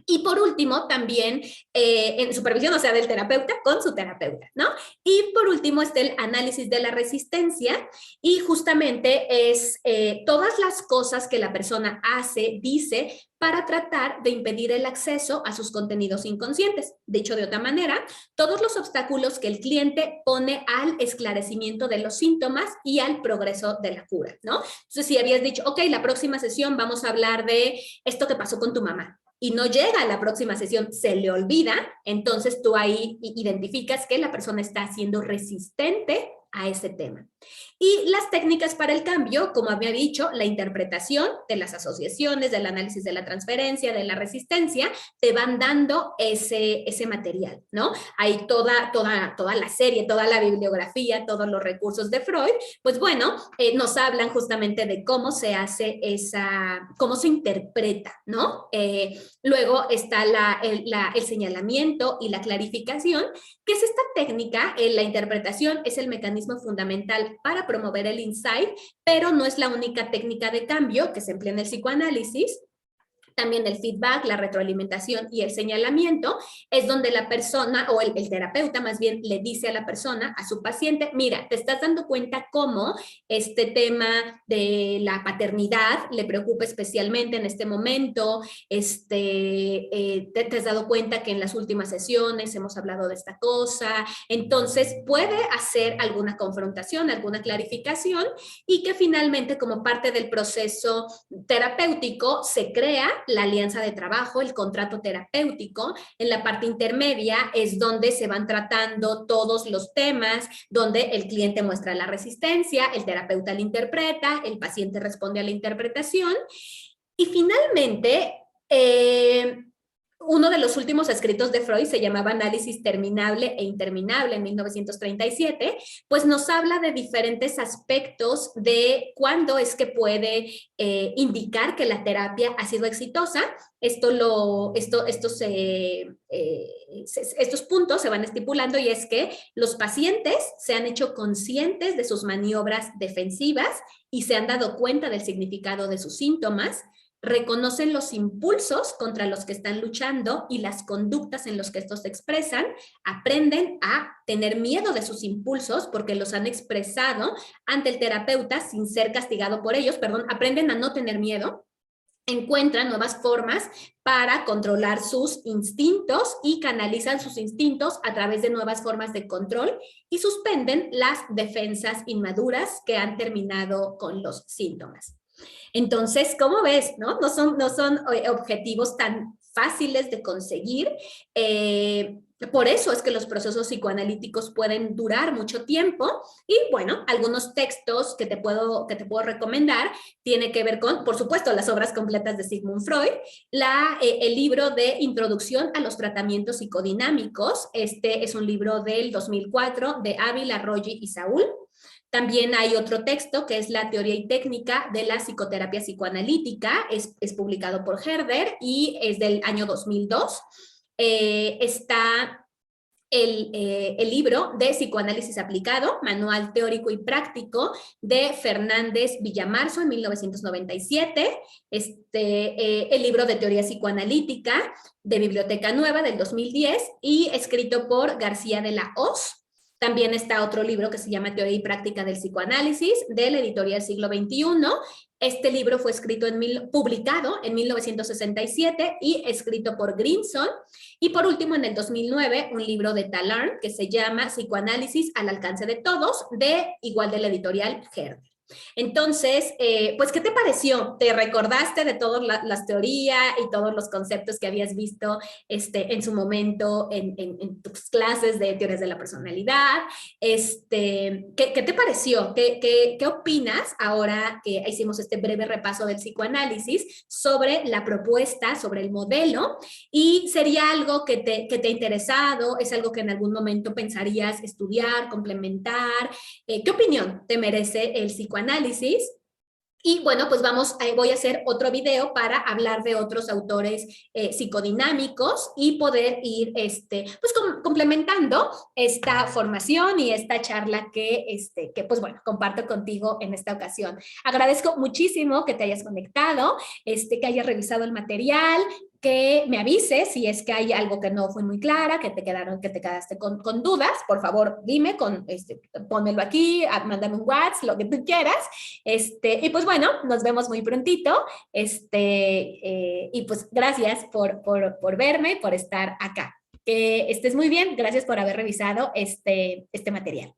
Y por último, también en supervisión, o sea, del terapeuta con su terapeuta, ¿no? Y por último está el análisis de la resistencia, y justamente es todas las cosas que la persona hace, dice, para tratar de impedir el acceso a sus contenidos inconscientes. Dicho de otra manera, todos los obstáculos que el cliente pone al esclarecimiento de los síntomas y al progreso de la cura, ¿no? Entonces, si habías dicho, ok, la próxima sesión vamos a hablar de esto que pasó con tu mamá, y no llega a la próxima sesión, se le olvida, entonces tú ahí identificas que la persona está siendo resistente a ese tema. Y las técnicas para el cambio, como había dicho, la interpretación de las asociaciones, del análisis de la transferencia, de la resistencia, te van dando ese material, ¿no? Hay toda la serie, toda la bibliografía, todos los recursos de Freud, pues bueno, nos hablan justamente de cómo se hace cómo se interpreta, ¿no? Luego está el señalamiento y la clarificación, que es esta técnica. La interpretación es el mecanismo fundamental para promover el insight, pero no es la única técnica de cambio que se emplea en el psicoanálisis. También el feedback, la retroalimentación y el señalamiento es donde la persona o el terapeuta más bien le dice a la persona, a su paciente, mira, te estás dando cuenta cómo este tema de la paternidad le preocupa especialmente en este momento, te has dado cuenta que en las últimas sesiones hemos hablado de esta cosa, entonces puede hacer alguna confrontación, alguna clarificación, y que finalmente como parte del proceso terapéutico se crea la alianza de trabajo, el contrato terapéutico. En la parte intermedia es donde se van tratando todos los temas, donde el cliente muestra la resistencia, el terapeuta la interpreta, el paciente responde a la interpretación. Y finalmente, uno de los últimos escritos de Freud se llamaba Análisis terminable e interminable en 1937, pues nos habla de diferentes aspectos de cuándo es que puede indicar que la terapia ha sido exitosa. Estos puntos se van estipulando, y es que los pacientes se han hecho conscientes de sus maniobras defensivas y se han dado cuenta del significado de sus síntomas, reconocen los impulsos contra los que están luchando y las conductas en los que estos se expresan, aprenden a tener miedo de sus impulsos porque los han expresado ante el terapeuta sin ser castigado por ellos, aprenden a no tener miedo, encuentran nuevas formas para controlar sus instintos y canalizan sus instintos a través de nuevas formas de control y suspenden las defensas inmaduras que han terminado con los síntomas. Entonces, ¿cómo ves? No son objetivos tan fáciles de conseguir. Por eso es que los procesos psicoanalíticos pueden durar mucho tiempo. Y bueno, algunos textos que te puedo recomendar tiene que ver con, por supuesto, las obras completas de Sigmund Freud, el libro de Introducción a los tratamientos psicodinámicos. Este es un libro del 2004 de Ávila, Roggi y Saúl. También hay otro texto que es La teoría y técnica de la psicoterapia psicoanalítica, es publicado por Herder y es del año 2002. Está el libro de Psicoanálisis Aplicado, Manual Teórico y Práctico, de Fernández Villamarzo en 1997, el libro de Teoría Psicoanalítica de Biblioteca Nueva del 2010 y escrito por García de la Hoz. También está otro libro que se llama Teoría y Práctica del Psicoanálisis, de la editorial Siglo XXI. Este libro fue publicado en 1967 y escrito por Grimson. Y por último, en el 2009, un libro de Tallarn que se llama Psicoanálisis al alcance de todos, igual de la editorial Herder. Entonces, pues, ¿qué te pareció? ¿Te recordaste de todas las teorías y todos los conceptos que habías visto en su momento en tus clases de teorías de la personalidad? ¿Qué te pareció? ¿Qué opinas ahora que hicimos este breve repaso del psicoanálisis sobre la propuesta, sobre el modelo? ¿Y sería algo que te ha interesado? ¿Es algo que en algún momento pensarías estudiar, complementar? ¿Qué opinión te merece el psicoanálisis? Y bueno, pues voy a hacer otro video para hablar de otros autores psicodinámicos y poder ir pues complementando esta formación y esta charla que pues bueno, comparto contigo en esta ocasión. Agradezco muchísimo que te hayas conectado, que hayas revisado el material, que me avises si es que hay algo que no fue muy clara, que te quedaste con dudas. Por favor, dime, pónmelo aquí, mándame un WhatsApp, lo que tú quieras. Y pues bueno, nos vemos muy prontito. Y pues gracias por verme, por estar acá. Que estés muy bien. Gracias por haber revisado este material.